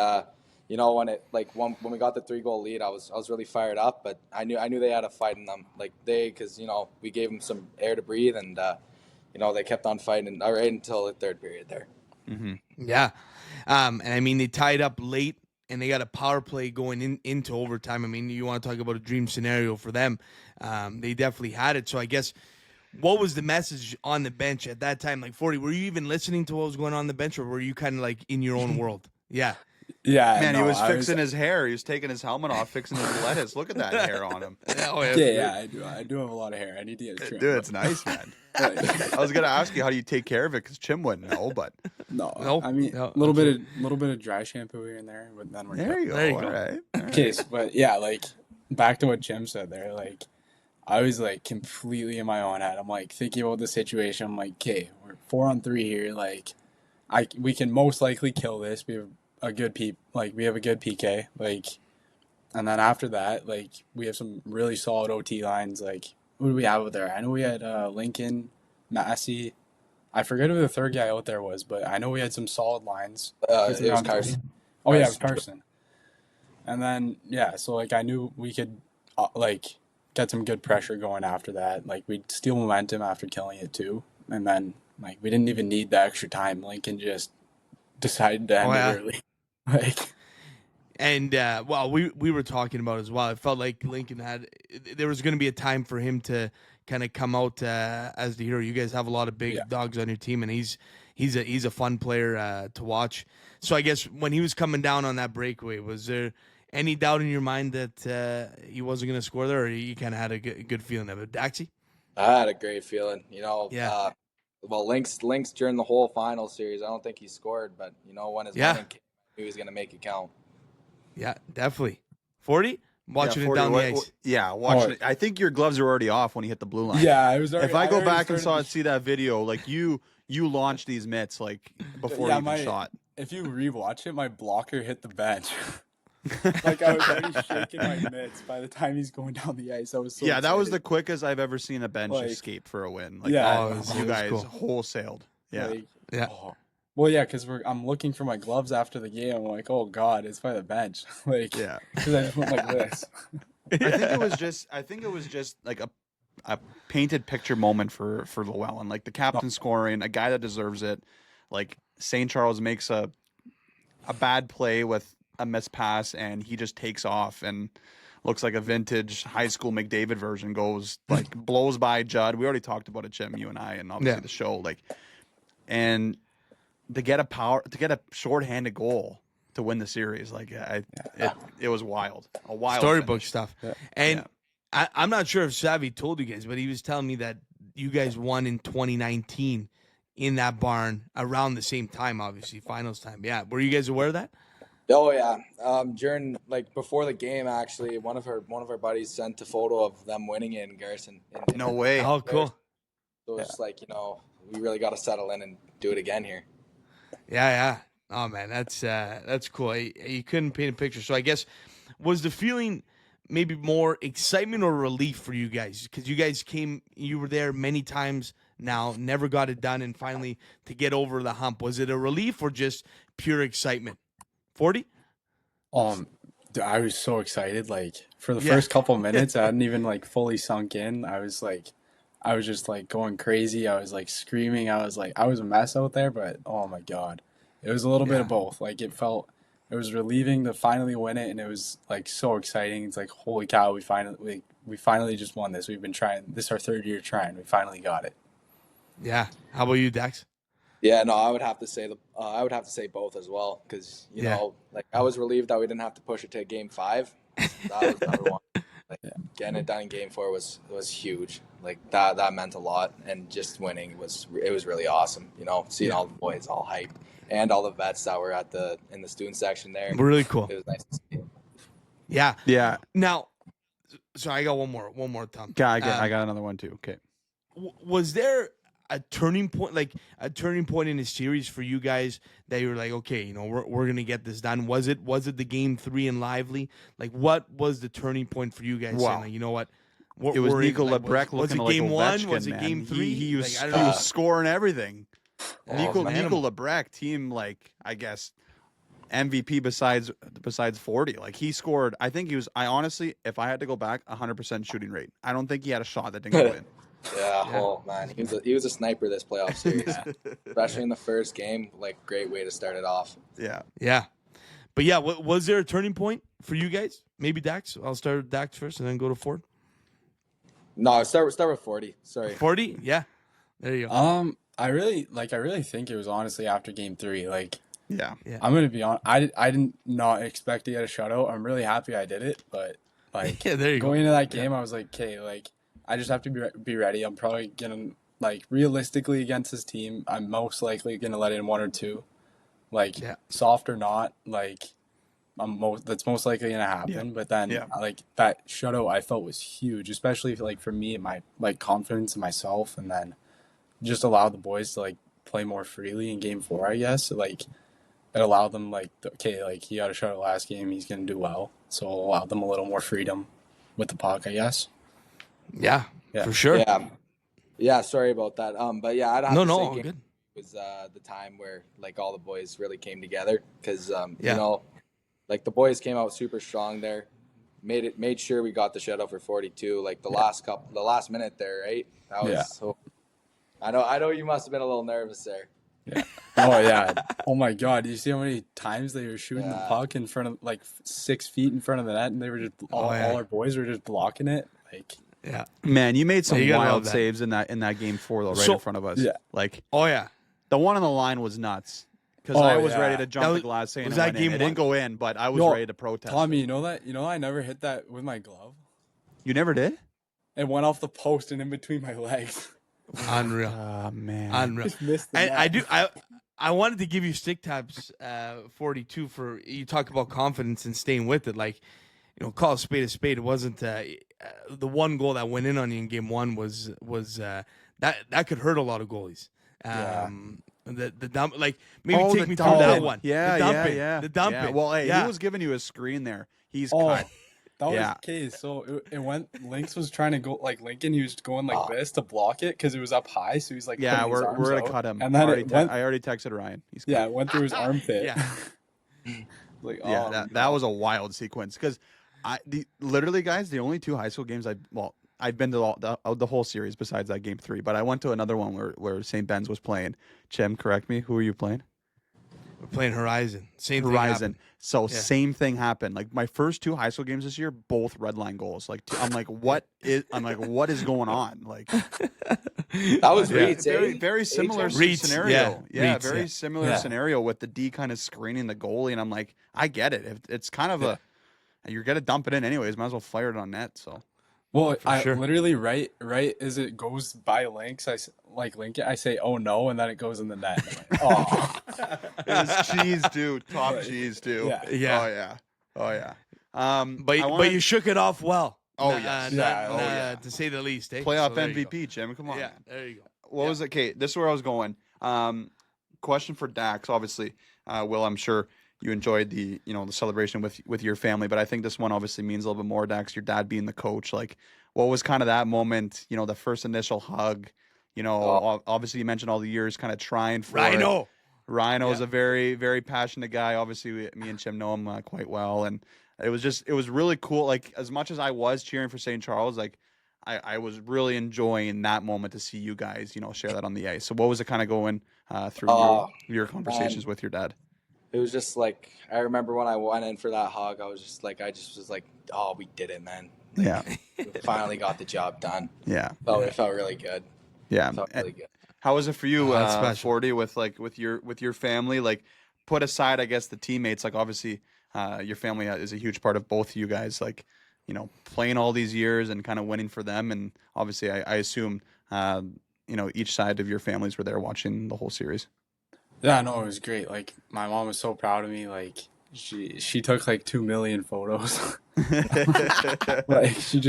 [SPEAKER 5] when we got the 3-goal lead, I was really fired up. But I knew they had a fight in them. Because we gave them some air to breathe, and they kept on fighting right until the third period there.
[SPEAKER 2] Mm-hmm.
[SPEAKER 1] Yeah. And I mean, they tied up late and they got a power play going into overtime. I mean, you want to talk about a dream scenario for them. They definitely had it. So I guess, what was the message on the bench at that time? Like, 40, were you even listening to what was going on the bench, or were you kind of like in your own world? Yeah.
[SPEAKER 6] Yeah,
[SPEAKER 2] Man,
[SPEAKER 6] no,
[SPEAKER 2] he was fixing his hair. He was taking his helmet off, fixing his lettuce. Look at that hair on him.
[SPEAKER 6] Yeah, I do have a lot of hair. I need to get it trimmed.
[SPEAKER 2] Dude, it's nice, man. I was gonna ask you how do you take care of it because Chim wouldn't know, but
[SPEAKER 6] No, I mean a little bit of dry shampoo here and there, but then we're
[SPEAKER 2] there
[SPEAKER 6] good.
[SPEAKER 2] you go.
[SPEAKER 1] There you
[SPEAKER 2] All
[SPEAKER 1] go.
[SPEAKER 2] right.
[SPEAKER 6] Okay, but yeah, like back to what Jim said there, like I was like completely in my own head. I'm like thinking about the situation. I'm like, okay, we're 4-on-3 here. Like, we can most likely kill this. We have a good PK. Like, and then after that, like we have some really solid OT lines. Like, who do we have out there? I know we had Lincoln, Massey. I forget who the third guy out there was, but I know we had some solid lines.
[SPEAKER 5] It was Carson.
[SPEAKER 6] Oh yeah, it was Carson. And then so like I knew we could like get some good pressure going after that. Like we'd steal momentum after killing it too, and then like we didn't even need the extra time. Lincoln just decided to end it early. Like,
[SPEAKER 1] And we were talking about as well. It felt like Lincoln there was going to be a time for him to kind of come out as the hero. You guys have a lot of big dogs on your team, and he's a fun player to watch. So I guess when he was coming down on that breakaway, was there any doubt in your mind that he wasn't going to score there, or you kind of had a good feeling of it? Daxie?
[SPEAKER 5] I had a great feeling.
[SPEAKER 1] Yeah.
[SPEAKER 5] Well, Lynx during the whole final series, I don't think he scored, but when his money came, he was going to make it count.
[SPEAKER 1] Yeah, definitely. 40? Watching
[SPEAKER 2] 40,
[SPEAKER 1] it down the ice.
[SPEAKER 2] Yeah, watching it. I think your gloves are already off when he hit the blue line.
[SPEAKER 6] yeah, I was. Already,
[SPEAKER 2] If I go
[SPEAKER 6] already
[SPEAKER 2] back and
[SPEAKER 6] started
[SPEAKER 2] see that video, like you launched these mitts like before you even shot.
[SPEAKER 6] If you rewatch it, my blocker hit the bench. Like I was already shaking my mitts by the time he's going down the ice. I was so
[SPEAKER 2] that was the
[SPEAKER 6] excited.
[SPEAKER 2] quickest I've ever seen a bench
[SPEAKER 6] Like,
[SPEAKER 2] escape for a win. Like,
[SPEAKER 6] yeah,
[SPEAKER 2] you guys
[SPEAKER 1] cool.
[SPEAKER 2] wholesaled. Yeah.
[SPEAKER 6] Like,
[SPEAKER 1] Yeah.
[SPEAKER 6] oh. Well, yeah, because I'm looking for my gloves after the game. I'm like, oh god, it's by the bench. Like,
[SPEAKER 2] Yeah.
[SPEAKER 6] because I just went like this.
[SPEAKER 2] I think it was just like a painted picture moment for LoEllen. Like the captain scoring, a guy that deserves it. Like St. Charles makes a bad play with a missed pass and he just takes off and looks like a vintage high school McDavid version, goes like blows by Judd. We already talked about it, Jim, you and I, and obviously the show. Like, and to get a shorthanded goal to win the series, like it was wild. A wild
[SPEAKER 1] Storybook
[SPEAKER 2] finish.
[SPEAKER 1] stuff.
[SPEAKER 6] Yeah.
[SPEAKER 1] And I'm not sure if Savvy told you guys, but he was telling me that you guys won in 2019 in that barn around the same time, obviously, finals time. Yeah. Were you guys aware of that?
[SPEAKER 5] Oh yeah. During before the game, actually, one of our buddies sent a photo of them winning it in Garrison.
[SPEAKER 2] No way.
[SPEAKER 1] Oh, cool.
[SPEAKER 5] So it's like we really got to settle in and do it again here.
[SPEAKER 1] Yeah. Oh man, that's cool. You couldn't paint a picture. So I guess, was the feeling maybe more excitement or relief for you guys? Because you were there many times now, never got it done, and finally to get over the hump. Was it a relief or just pure excitement? 40?
[SPEAKER 6] Dude, I was so excited. Like for the first couple minutes, I hadn't even like fully sunk in. I was just like going crazy. I was like screaming. I was a mess out there, but oh my god, it was a little bit of both. Like it was relieving to finally win it, and it was like so exciting. It's like holy cow, we finally just won this. We've been trying. This is our third year trying. We finally got it.
[SPEAKER 1] Yeah. How about you, Dax?
[SPEAKER 5] Yeah, no, I would have to say both as well, because like I was relieved that we didn't have to push it to Game 5. That was number one. Like getting it done in Game 4 was huge. Like that meant a lot, and just winning was really awesome. Seeing all the boys all hyped and all the vets that were in the student section there.
[SPEAKER 1] Really cool.
[SPEAKER 5] It was nice to see.
[SPEAKER 1] Yeah.
[SPEAKER 2] Yeah.
[SPEAKER 1] Now, so I got one more, Tom.
[SPEAKER 2] I got another one too. Okay.
[SPEAKER 1] Was there a turning point, like a turning point in the series for you guys that you were like, okay, you know, we're gonna get this done? Was it the game 3 in Lively? Like, what was the turning point for you guys?
[SPEAKER 2] Wow.
[SPEAKER 1] Saying, like, you know what?
[SPEAKER 2] It was Nico
[SPEAKER 1] like,
[SPEAKER 2] Lebrecq
[SPEAKER 1] was
[SPEAKER 2] looking
[SPEAKER 1] it
[SPEAKER 2] like
[SPEAKER 1] game 1?
[SPEAKER 2] Ovechkin,
[SPEAKER 1] Was it
[SPEAKER 2] man.
[SPEAKER 1] game 3?
[SPEAKER 2] He was,
[SPEAKER 1] like, I
[SPEAKER 2] he
[SPEAKER 1] don't know.
[SPEAKER 2] was scoring everything.
[SPEAKER 1] Oh, man.
[SPEAKER 2] Nico Lebrecq, team, like, I guess MVP besides 40. Like, he scored. I think I honestly, if I had to go back, 100% shooting rate. I don't think he had a shot that didn't go in.
[SPEAKER 5] Yeah, oh man, he was a sniper this playoff series, especially in the first game. Like, great way to start it off.
[SPEAKER 2] Yeah.
[SPEAKER 1] Yeah. But yeah, was there a turning point for you guys? Maybe Dax. I'll start with Dax first and then go to Ford.
[SPEAKER 5] No, start with 40. Sorry.
[SPEAKER 1] 40? Yeah. There you go.
[SPEAKER 6] I really think it was honestly after game 3. Like,
[SPEAKER 2] Yeah.
[SPEAKER 6] I'm gonna be honest. I didn't not expect to get a shutout. I'm really happy I did it, but like
[SPEAKER 1] Yeah, there you go.
[SPEAKER 6] going into that game, I was like, okay, like I just have to be ready. I'm probably gonna, like, realistically against this team, I'm most likely gonna let in 1 or 2, like,
[SPEAKER 1] Yeah.
[SPEAKER 6] soft or not, like that's most likely gonna happen. But then like that shutout I felt was huge, especially like for me and my like confidence in myself, and then just allowed the boys to like play more freely in game 4. I guess like it allowed them, like, okay, like he got a shutout last game, he's gonna do well, so it'll allow them a little more freedom with the puck, I guess.
[SPEAKER 1] Yeah,
[SPEAKER 6] Yeah.
[SPEAKER 1] for sure.
[SPEAKER 5] Yeah. Sorry about that. But yeah, I'd have to say
[SPEAKER 1] all
[SPEAKER 5] game
[SPEAKER 1] good.
[SPEAKER 5] was the time where like all the boys really came together, because
[SPEAKER 1] Yeah.
[SPEAKER 5] you know, like the boys came out super strong there, made sure we got the shutout for 42. Like the last minute there, right? That was so. I know you must have been a little nervous there.
[SPEAKER 6] Yeah. Oh yeah. Oh my God. Do you see how many times they were shooting the puck in front of, like, 6 feet in front of the net, and they were just all our boys were just blocking it. Like,
[SPEAKER 1] Yeah.
[SPEAKER 2] Man, you made some
[SPEAKER 1] You gotta love
[SPEAKER 2] wild
[SPEAKER 1] that.
[SPEAKER 2] saves in that game 4 though, right
[SPEAKER 1] So-
[SPEAKER 2] in front of us.
[SPEAKER 6] Yeah.
[SPEAKER 2] Like,
[SPEAKER 1] Oh, yeah.
[SPEAKER 2] the one on the line was nuts. Because I was ready to jump
[SPEAKER 1] That
[SPEAKER 2] the
[SPEAKER 1] was-
[SPEAKER 2] glass saying
[SPEAKER 1] was
[SPEAKER 2] it
[SPEAKER 1] that
[SPEAKER 2] went in.
[SPEAKER 1] game
[SPEAKER 2] It didn't
[SPEAKER 1] one?
[SPEAKER 2] go in, but I was
[SPEAKER 6] Yo,
[SPEAKER 2] ready to protest.
[SPEAKER 6] Tommy, you know I never hit that with my glove.
[SPEAKER 2] You never did?
[SPEAKER 6] It went off the post and in between my legs.
[SPEAKER 1] Unreal.
[SPEAKER 2] Oh, man.
[SPEAKER 1] Unreal.
[SPEAKER 6] Just missed the
[SPEAKER 1] And
[SPEAKER 6] net.
[SPEAKER 1] I wanted to give you stick taps 42 for, you talk about confidence and staying with it. Like, you know, call a spade a spade. It wasn't the one goal that went in on you in game 1 was that could hurt a lot of goalies. The dump, like, maybe
[SPEAKER 2] Oh,
[SPEAKER 1] take
[SPEAKER 2] the
[SPEAKER 1] me through
[SPEAKER 2] dump
[SPEAKER 1] that
[SPEAKER 2] in.
[SPEAKER 1] one.
[SPEAKER 2] Yeah,
[SPEAKER 1] the dumping,
[SPEAKER 2] yeah.
[SPEAKER 1] the dumping.
[SPEAKER 2] Yeah. Well, hey,
[SPEAKER 1] yeah.
[SPEAKER 2] he was giving you a screen there. He's
[SPEAKER 6] Oh,
[SPEAKER 2] cut.
[SPEAKER 6] that was
[SPEAKER 2] Yeah.
[SPEAKER 6] the case. So it went. Lynx was trying to go, like, Lincoln. He was going like this to block it because it was up high. So he's like,
[SPEAKER 2] Yeah,
[SPEAKER 6] putting his
[SPEAKER 2] we're
[SPEAKER 6] arms
[SPEAKER 2] gonna
[SPEAKER 6] out.
[SPEAKER 2] cut him.
[SPEAKER 6] And then
[SPEAKER 2] I
[SPEAKER 6] it went.
[SPEAKER 2] already texted Ryan. He's cut.
[SPEAKER 6] Yeah, it went through his armpit.
[SPEAKER 1] Yeah.
[SPEAKER 6] Like,
[SPEAKER 2] Yeah,
[SPEAKER 6] oh,
[SPEAKER 2] that was a wild sequence. Because literally, guys, the only 2 high school games I've been to the whole series besides that game 3, but I went to another one where St. Ben's was playing. Chim, correct me. Who are you playing?
[SPEAKER 1] We're playing Horizon. Same thing
[SPEAKER 2] Horizon.
[SPEAKER 1] happened.
[SPEAKER 2] So
[SPEAKER 1] Yeah.
[SPEAKER 2] same thing happened. Like, my first 2 high school games this year, both red line goals. Like, I'm like, what is going on? Like,
[SPEAKER 5] That was Reed's,
[SPEAKER 2] very
[SPEAKER 5] eh?
[SPEAKER 2] very similar
[SPEAKER 1] Reed's,
[SPEAKER 2] scenario.
[SPEAKER 1] yeah.
[SPEAKER 2] Very
[SPEAKER 1] Reed's,
[SPEAKER 2] similar scenario with the D kind of screening the goalie, and I'm like, I get it. If it's kind of you're gonna dump it in anyways. Might as well fire it on net. So
[SPEAKER 6] Well, I
[SPEAKER 1] sure.
[SPEAKER 6] literally right as it goes by Lynx, Lincoln, I say, oh no, and then it goes in the net. Oh,
[SPEAKER 2] it was cheese, dude. Top cheese, too.
[SPEAKER 6] Yeah.
[SPEAKER 1] Yeah.
[SPEAKER 2] Oh yeah.
[SPEAKER 1] But you shook it off well.
[SPEAKER 2] Oh, yes.
[SPEAKER 6] Yeah.
[SPEAKER 1] To say the least. Eh?
[SPEAKER 2] Playoff
[SPEAKER 1] So there you go.
[SPEAKER 2] MVP, Jim. Come on.
[SPEAKER 1] Yeah,
[SPEAKER 2] man.
[SPEAKER 1] there you go.
[SPEAKER 2] What was it? Okay, this is where I was going. Question for Dax. Obviously, Will, I'm sure you enjoyed the celebration with your family, but I think this one obviously means a little bit more. Dax, your dad being the coach, like, what was kind of that moment? You know, the first initial hug. You know, obviously you mentioned all the years kind of trying for it. Rhino is a very, very passionate guy. Obviously, me and Chim know him quite well, and it was really cool. Like, as much as I was cheering for St. Charles, like, I was really enjoying that moment to see you guys, share that on the ice. So what was it kind of going through your conversations with your dad?
[SPEAKER 5] It was just like, I remember when I went in for that hug, I was just like, oh, we did it, man.
[SPEAKER 2] Yeah.
[SPEAKER 5] We finally got the job done.
[SPEAKER 2] Yeah.
[SPEAKER 5] It felt really good.
[SPEAKER 2] Yeah.
[SPEAKER 5] It felt really good.
[SPEAKER 2] How was it for you,
[SPEAKER 1] that's special.
[SPEAKER 2] 40, with your family? Like, put aside, I guess, the teammates. Like, obviously, your family is a huge part of both of you guys. Like, playing all these years and kind of winning for them. And obviously, I assume, each side of your families were there watching the whole series.
[SPEAKER 6] yeah, no, it was great. Like, my mom was so proud of me. Like, she took like 2 million photos. Like she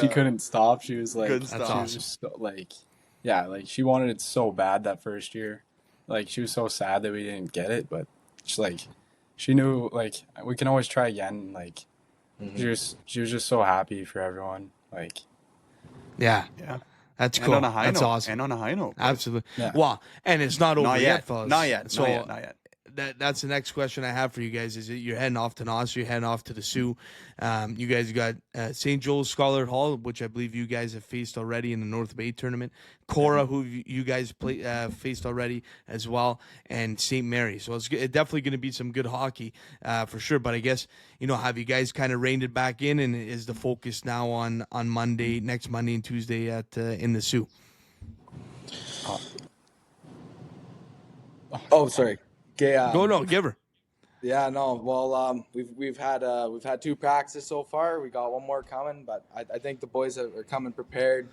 [SPEAKER 6] couldn't stop. She was like,
[SPEAKER 2] Couldn't
[SPEAKER 6] she
[SPEAKER 2] stop.
[SPEAKER 6] was just like, yeah, like she wanted it so bad that first year. Like she was so sad that we didn't get it, but she knew like we can always try again. Like she was just so happy for everyone. Like
[SPEAKER 1] Yeah.
[SPEAKER 2] Yeah.
[SPEAKER 1] That's
[SPEAKER 2] And
[SPEAKER 1] cool.
[SPEAKER 2] on a high
[SPEAKER 1] That's
[SPEAKER 2] note.
[SPEAKER 1] awesome.
[SPEAKER 2] And on a high note.
[SPEAKER 1] Absolutely.
[SPEAKER 6] Yeah.
[SPEAKER 1] Well, and it's not over
[SPEAKER 2] Not
[SPEAKER 1] yet,
[SPEAKER 2] yet.
[SPEAKER 1] fellas.
[SPEAKER 2] Not yet.
[SPEAKER 1] So
[SPEAKER 2] Not yet.
[SPEAKER 1] that's the next question I have for you guys. Is that you're heading off to Nassau, you're heading off to the Sioux. You guys got St. Joel's Scholar Hall, which I believe you guys have faced already in the North Bay tournament. Cora, who you guys faced already as well, and St. Mary. So it's definitely going to be some good hockey for sure. But I guess, have you guys kind of reined it back in, and is the focus now on Monday, next Monday and Tuesday in the Sioux?
[SPEAKER 5] Oh, sorry. Okay.
[SPEAKER 1] No, give her.
[SPEAKER 5] Yeah, no. Well, we've had 2 practices so far. We got one more coming, but I think the boys are coming prepared.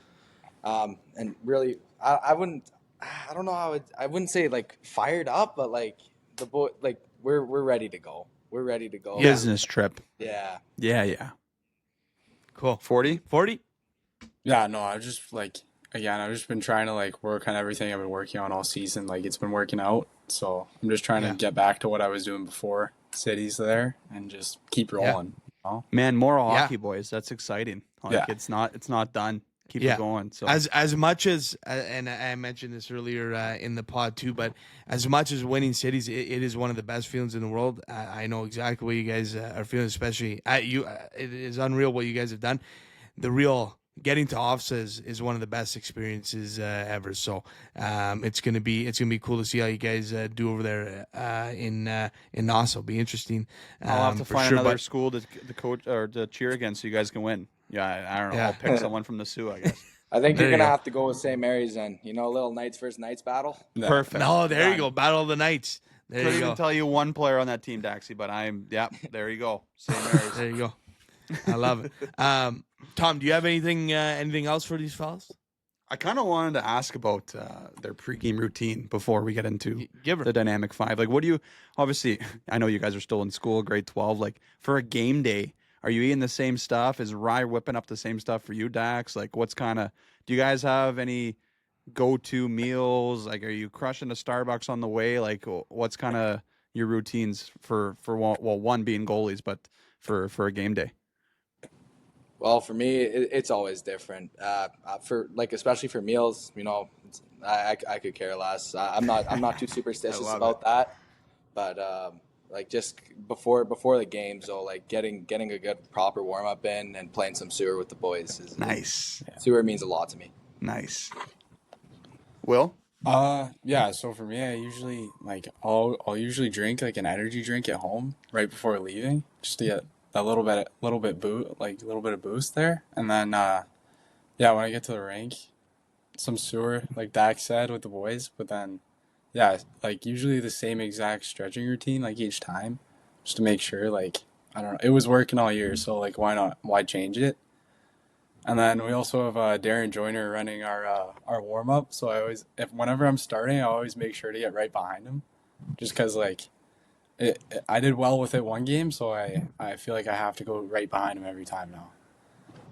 [SPEAKER 5] And really, I wouldn't say like fired up, but like we're ready to go. We're ready to go.
[SPEAKER 2] Business trip.
[SPEAKER 5] Yeah.
[SPEAKER 2] Yeah.
[SPEAKER 1] Cool.
[SPEAKER 2] 40?
[SPEAKER 1] 40?
[SPEAKER 6] yeah, no, I've just been trying to like work on everything I've been working on all season. Like it's been working out, so I'm just trying to get back to what I was doing before City's there and just keep rolling.
[SPEAKER 2] Man, more hockey, boys. That's exciting. Like
[SPEAKER 6] Yeah.
[SPEAKER 2] it's not done. Keep
[SPEAKER 1] Yeah.
[SPEAKER 2] it going. So
[SPEAKER 1] As much as, and I mentioned this earlier in the pod too, but as much as winning cities, it is one of the best feelings in the world. I know exactly what you guys are feeling, especially at you. It is unreal what you guys have done. The real getting to OFSA is one of the best experiences ever. So it's gonna be cool to see how you guys do over there in Nassau. Be interesting.
[SPEAKER 2] I'll have to
[SPEAKER 1] for
[SPEAKER 2] find
[SPEAKER 1] sure,
[SPEAKER 2] another
[SPEAKER 1] but-
[SPEAKER 2] school to coach or to cheer against so you guys can win. Yeah, I don't know. I'll pick someone from the Sioux, I guess.
[SPEAKER 5] I think
[SPEAKER 1] There
[SPEAKER 5] you're
[SPEAKER 1] you
[SPEAKER 5] gonna
[SPEAKER 1] go.
[SPEAKER 5] have to go with St. Mary's then. Little Knights versus Knights battle.
[SPEAKER 6] Yeah.
[SPEAKER 2] Perfect.
[SPEAKER 1] No, there you
[SPEAKER 2] Done.
[SPEAKER 1] go. Battle of the Knights. There
[SPEAKER 2] Couldn't
[SPEAKER 1] you
[SPEAKER 2] even
[SPEAKER 1] go.
[SPEAKER 2] tell you one player on that team, Daxie, but there you go. St. Mary's.
[SPEAKER 1] There you go. I love it. Tom, do you have anything else for these fellas?
[SPEAKER 2] I kind of wanted to ask about their pregame routine before we get into
[SPEAKER 1] Give her.
[SPEAKER 2] the Dynamic 5. Like, what do you, obviously, I know you guys are still in school, grade 12. Like, for a game day, are you eating the same stuff? Is Rye whipping up the same stuff for you, Dax? Like, do you guys have any go-to meals? Like, are you crushing a Starbucks on the way? Like, what's kind of your routines for one being goalies, but for a game day?
[SPEAKER 5] Well, for me, it's always different. Especially for meals, I could care less. I'm not too superstitious
[SPEAKER 2] love
[SPEAKER 5] about that. But just before the game, so like getting a good proper warm up in and playing some sewer with the boys is
[SPEAKER 2] Nice.
[SPEAKER 5] Sewer means a lot to me.
[SPEAKER 2] Nice. Will?
[SPEAKER 6] Yeah, so for me, I usually I'll usually drink like an energy drink at home right before leaving, just to get a little bit of boost there, and then when I get to the rink, some sewer like Dax said with the boys, but then usually the same exact stretching routine like each time, just to make sure I don't know, it was working all year, so why change it? And then we also have Darren Joyner running our warm up. So whenever I'm starting, I always make sure to get right behind him, just because I did well with it one game, so I feel like I have to go right behind him every time now.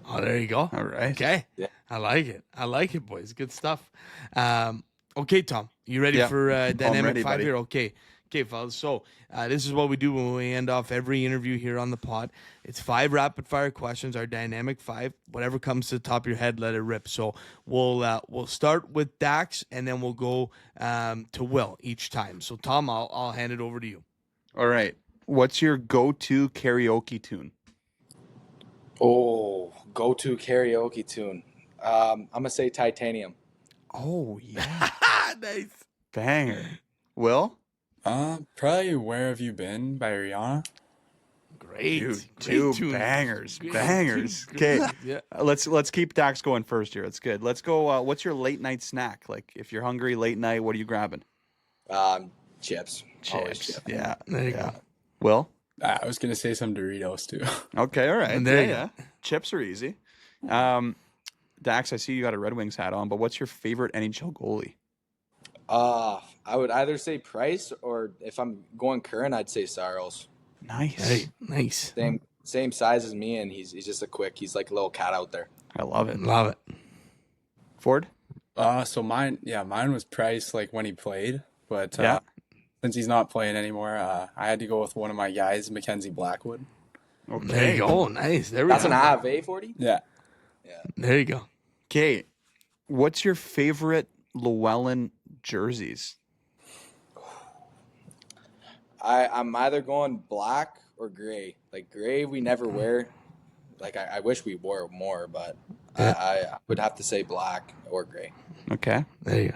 [SPEAKER 1] Oh, there you go.
[SPEAKER 2] All right.
[SPEAKER 1] Okay.
[SPEAKER 5] Yeah.
[SPEAKER 1] I like it, boys. Good stuff. Okay, Tom, you ready
[SPEAKER 2] Yeah.
[SPEAKER 1] for Dynamic
[SPEAKER 2] ready,
[SPEAKER 1] 5
[SPEAKER 2] buddy.
[SPEAKER 1] here? Okay, fellas. So this is what we do when we end off every interview here on the pod. It's 5 rapid fire questions, our Dynamic 5. Whatever comes to the top of your head, let it rip. So we'll start with Dax, and then we'll go to Will each time. So Tom, I'll hand it over to you.
[SPEAKER 2] All right. What's your go-to karaoke tune?
[SPEAKER 5] Oh, go-to karaoke tune. I'm gonna say Titanium.
[SPEAKER 2] Oh, yeah.
[SPEAKER 1] Nice.
[SPEAKER 2] Banger. Will?
[SPEAKER 6] Probably Where Have You Been by Rihanna.
[SPEAKER 1] Great.
[SPEAKER 2] Dude,
[SPEAKER 1] Great
[SPEAKER 2] two
[SPEAKER 1] tune.
[SPEAKER 2] bangers.
[SPEAKER 1] Great
[SPEAKER 2] Bangers.
[SPEAKER 1] tune.
[SPEAKER 2] Okay.
[SPEAKER 1] Yeah.
[SPEAKER 2] Let's keep Dax going first here. It's good. Let's go. What's your late night snack? Like, if you're hungry late night, what are you grabbing?
[SPEAKER 5] Chips. Always chips.
[SPEAKER 2] Yeah.
[SPEAKER 1] There you go.
[SPEAKER 2] Will?
[SPEAKER 6] I was gonna say some Doritos too.
[SPEAKER 2] Okay. All right.
[SPEAKER 1] And there you
[SPEAKER 2] yeah. Chips are easy. Dax, I see you got a Red Wings hat on, but what's your favorite NHL goalie?
[SPEAKER 5] I would either say Price, or if I'm going current, I'd say Saros.
[SPEAKER 2] Nice.
[SPEAKER 1] Hey, nice.
[SPEAKER 5] Same size as me, and he's just he's like a little cat out there.
[SPEAKER 2] I love it.
[SPEAKER 1] Love it.
[SPEAKER 2] Ford?
[SPEAKER 6] So mine was Price like when he played, but
[SPEAKER 2] Yeah.
[SPEAKER 6] since he's not playing anymore, I had to go with one of my guys, Mackenzie Blackwood.
[SPEAKER 1] There you go. Nice. There we
[SPEAKER 5] That's
[SPEAKER 1] go.
[SPEAKER 5] an half, 40.
[SPEAKER 6] Yeah.
[SPEAKER 1] There you go.
[SPEAKER 2] Okay. What's your favorite LoEllen jerseys?
[SPEAKER 5] I'm either going black or gray. Like gray, we never wear. Like I wish we wore more, but I would have to say black or gray.
[SPEAKER 2] Okay.
[SPEAKER 1] There you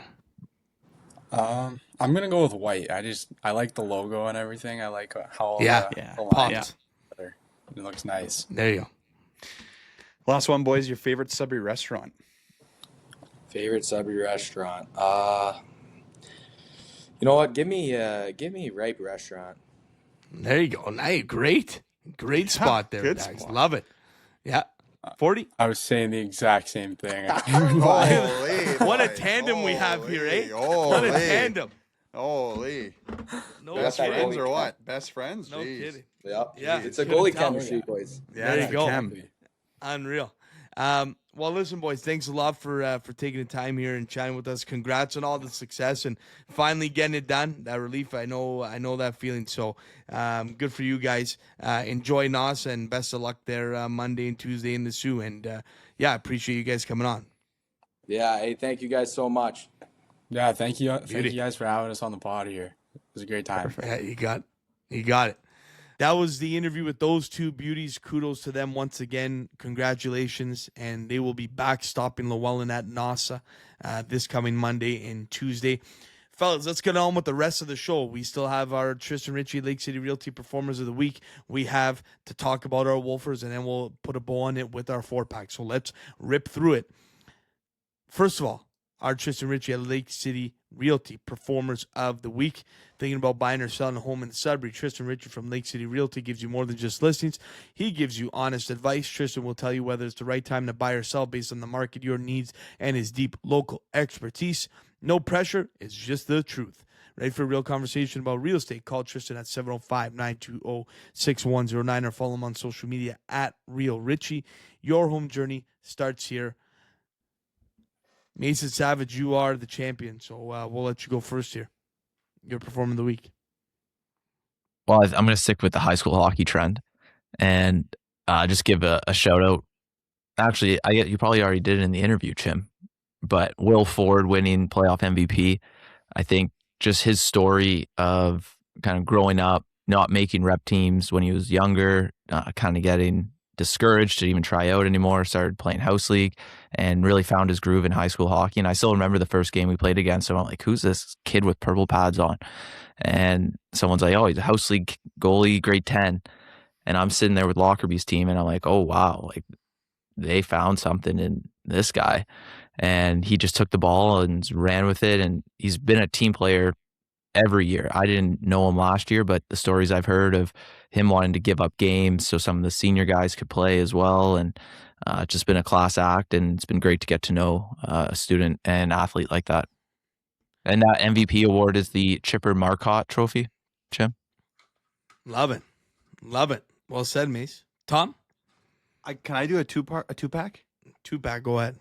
[SPEAKER 1] go.
[SPEAKER 6] I'm gonna go with white. I like the logo and everything. I like how
[SPEAKER 1] Yeah.
[SPEAKER 6] the
[SPEAKER 1] Popped.
[SPEAKER 6] lines together. It looks nice.
[SPEAKER 1] There you go.
[SPEAKER 2] Last one, boys. Your favorite Sudbury restaurant?
[SPEAKER 5] Favorite Sudbury restaurant? You know what? Give me Ripe Restaurant.
[SPEAKER 1] There you go. Nice. Great spot there,
[SPEAKER 2] good
[SPEAKER 1] guys.
[SPEAKER 2] spot.
[SPEAKER 1] Love it. Yeah. 40.
[SPEAKER 6] I was saying the exact same thing.
[SPEAKER 1] What a tandem we have here, eh? What a tandem.
[SPEAKER 2] Holy.
[SPEAKER 1] No
[SPEAKER 5] Best
[SPEAKER 1] kidding.
[SPEAKER 5] friends or
[SPEAKER 2] what? Best friends?
[SPEAKER 1] No kidding.
[SPEAKER 5] Yeah,
[SPEAKER 1] Yeah,
[SPEAKER 5] it's a
[SPEAKER 1] couldn't
[SPEAKER 5] goalie
[SPEAKER 1] tell.
[SPEAKER 5] chemistry, boys.
[SPEAKER 1] There you go.
[SPEAKER 6] Exactly.
[SPEAKER 1] Unreal. Well, listen, boys, thanks a lot for taking the time here and chatting with us. Congrats on all the success and finally getting it done. That relief, I know that feeling. So good for you guys. Enjoy NOS and best of luck there Monday and Tuesday in the Sioux. And yeah, appreciate you guys coming on.
[SPEAKER 5] Yeah, hey, thank you guys so much.
[SPEAKER 6] Yeah, thank you
[SPEAKER 1] Beauty.
[SPEAKER 6] guys for having us on the pod here. It was a great time.
[SPEAKER 1] Yeah, you got it. That was the interview with those two beauties. Kudos to them once again. Congratulations. And they will be back stopping LoEllen at NASA this coming Monday and Tuesday. Fellas, let's get on with the rest of the show. We still have our Tristan Ritchie Lake City Realty Performers of the Week. We have to talk about our Wolfers, and then we'll put a bow on it with our 4-pack. So let's rip through it. First of all, our Tristan Ritchie at Lake City Realty Performers of the Week. Thinking about buying or selling a home in Sudbury, Tristan Ritchie from Lake City Realty gives you more than just listings. He gives you honest advice. Tristan will tell you whether it's the right time to buy or sell based on the market, your needs, and his deep local expertise. No pressure. It's just the truth. Ready for a real conversation about real estate? Call Tristan at 705-920-6109 or follow him on social media at Real Richie. Your home journey starts here. Mason Savage, you are the champion, so we'll let you go first here. Your performer of the week.
[SPEAKER 4] Well, I'm going to stick with the high school hockey trend and just give a shout out. Actually, you probably already did it in the interview, Chim, but Will Ford winning playoff MVP. I think just his story of kind of growing up, not making rep teams when he was younger, kind of getting discouraged to even try out anymore, started playing house league and really found his groove in high school hockey. And I still remember the first game we played against him. I'm like, who's this kid with purple pads on? And someone's like, oh, he's a house league goalie, grade 10. And I'm sitting there with Lockerby's team and I'm like, oh, wow, like they found something in this guy. And he just took the ball and ran with it. And he's been a team player every year. I didn't know him last year, but the stories I've heard of him wanting to give up games so some of the senior guys could play as well. And it's just been a class act, and it's been great to get to know a student and athlete like that. And that MVP award is the Chipper Marcotte Trophy, Chim.
[SPEAKER 1] Love it. Well said, Mace. Tom?
[SPEAKER 2] Can I do a two-pack?
[SPEAKER 1] 2-pack, go ahead.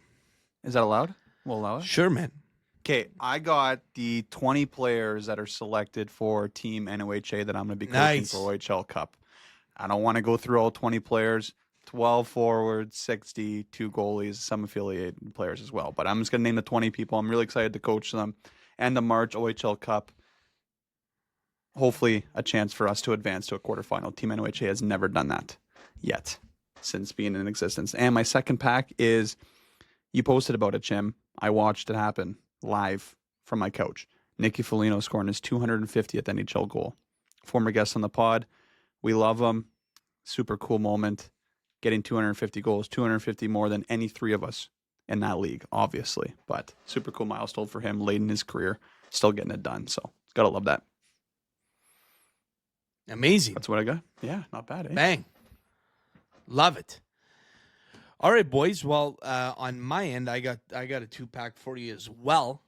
[SPEAKER 2] Is that allowed? We'll allow it.
[SPEAKER 1] Sure, man.
[SPEAKER 2] Okay, I got the 20 players that are selected for Team NOHA that I'm going to be coaching
[SPEAKER 1] Nice.
[SPEAKER 2] for OHL Cup. I don't want to go through all 20 players, 12 forwards, 60, 2 goalies, some affiliated players as well. But I'm just going to name the 20 people. I'm really excited to coach them. And the March OHL Cup, hopefully a chance for us to advance to a quarterfinal. Team NOHA has never done that yet since being in existence. And my second pack is, you posted about it, Chim. I watched it happen live from my couch. Nicky Foligno scoring his 250th NHL goal. Former guest on the pod. We love him. Super cool moment. Getting 250 goals, 250 more than any three of us in that league, obviously. But super cool milestone for him late in his career. Still getting it done. So, gotta love that.
[SPEAKER 1] Amazing.
[SPEAKER 2] That's what I got. Yeah, not bad, eh?
[SPEAKER 1] Bang. Love it. All right, boys. Well, on my end, I got a 2-pack for you as well.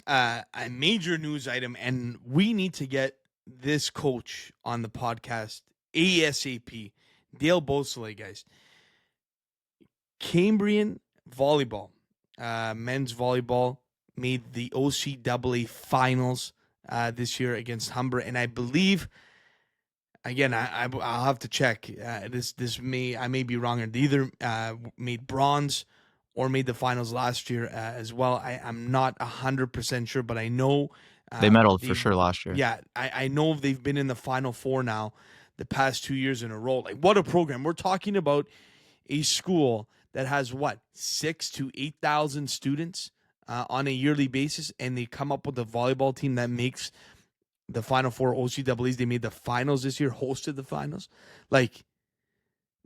[SPEAKER 1] A major news item, and we need to get this coach on the podcast ASAP. Dale Beausoleil, guys. Cambrian volleyball, men's volleyball, made the OCAA finals this year against Humber, and I believe, again, I'll have to check. I may be wrong. They either made bronze or made the finals last year as well. I'm not 100% sure, but I know
[SPEAKER 4] They medaled for sure last year.
[SPEAKER 1] Yeah, I know they've been in the Final Four now the past 2 years in a row. Like, what a program. We're talking about a school that has, 6,000 to 8,000 students on a yearly basis, and they come up with a volleyball team that makes the Final Four OCAAs. They made the finals this year, hosted the finals. Like,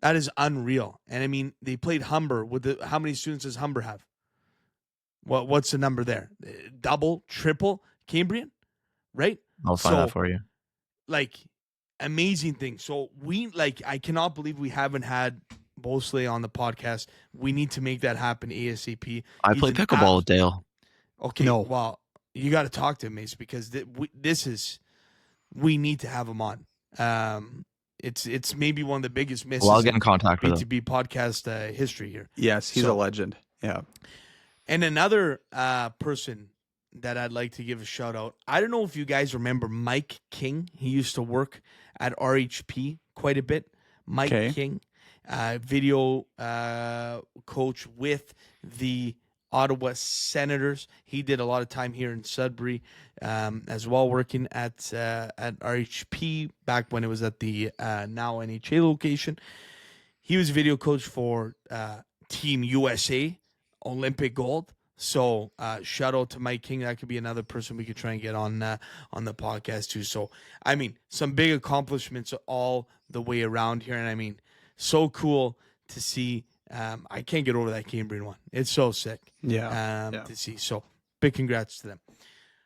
[SPEAKER 1] that is unreal. And, I mean, they played Humber. How many students does Humber have? What's the number there? Double, triple Cambrian, right?
[SPEAKER 4] I'll find that for you.
[SPEAKER 1] Like, amazing thing. So I cannot believe we haven't had Beausoleil on the podcast. We need to make that happen ASAP.
[SPEAKER 4] I play pickleball with Dale.
[SPEAKER 1] Okay,
[SPEAKER 2] No.
[SPEAKER 1] well, you got to talk to him, Mace, because we need to have him on. It's maybe one of the biggest misses.
[SPEAKER 4] Well, I'll get in contact with him.
[SPEAKER 1] B2B podcast history here.
[SPEAKER 2] Yes, he's a legend. Yeah.
[SPEAKER 1] And another person that I'd like to give a shout out. I don't know if you guys remember Mike King. He used to work at RHP quite a bit. Mike King, video coach with the Ottawa Senators. He did a lot of time here in Sudbury as well, working at RHP back when it was at the now NHA location. He was video coach for Team USA, Olympic gold. So shout out to Mike King. That could be another person we could try and get on the podcast too. So, I mean, some big accomplishments all the way around here. And I mean, so cool to see. I can't get over that Cambrian one. It's so sick to see. So big congrats to them.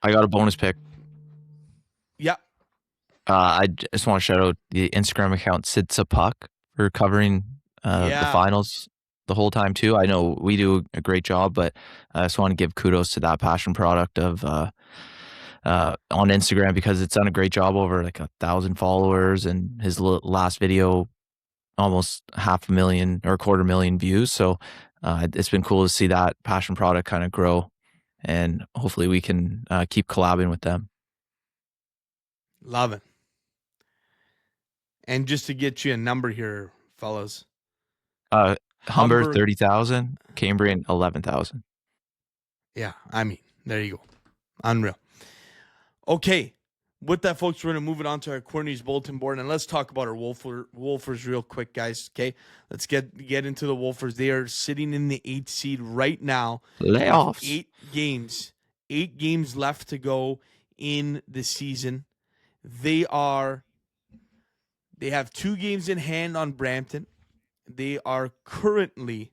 [SPEAKER 4] I got a bonus pick.
[SPEAKER 1] Yeah.
[SPEAKER 4] I just want to shout out the Instagram account Sidsa Puck for covering the finals the whole time too. I know we do a great job, but I just want to give kudos to that passion product of on Instagram, because it's done a great job, over like 1,000 followers, and his last video almost 500,000 or 250,000 views. So it's been cool to see that passion product kind of grow, and hopefully we can keep collabing with them.
[SPEAKER 1] Love it. And just to get you a number here, fellas.
[SPEAKER 4] Humber 30,000, Cambrian 11,000.
[SPEAKER 1] Yeah, I mean, there you go. Unreal. Okay, with that, folks, we're going to move it on to our Corny's bulletin board, and let's talk about our Wolfers real quick, guys. Okay, let's get into the Wolfers. They are sitting in the 8th seed right now.
[SPEAKER 4] Playoffs.
[SPEAKER 1] 8 games left to go in the season. They have 2 games in hand on Brampton. They are currently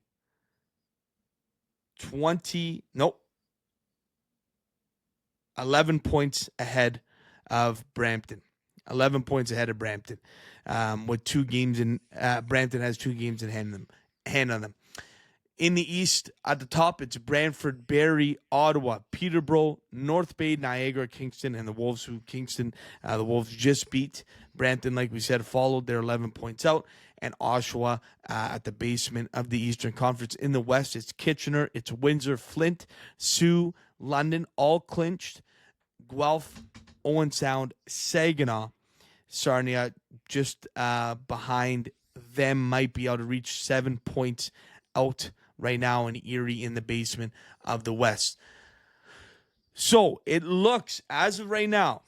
[SPEAKER 1] 11 points ahead of Brampton. 11 points ahead of Brampton, with 2 games in. Brampton has 2 games in hand on them. In the East, at the top, it's Brantford, Barrie, Ottawa, Peterborough, North Bay, Niagara, Kingston, and the Wolves. The Wolves just beat Brampton, like we said, followed. They're 11 points out. And Oshawa at the basement of the Eastern Conference. In the West, it's Kitchener, it's Windsor, Flint, Sioux, London, all clinched. Guelph, Owen Sound, Saginaw, Sarnia just behind them, might be able to reach 7 points out right now, in Erie in the basement of the West. So it looks, as of right now,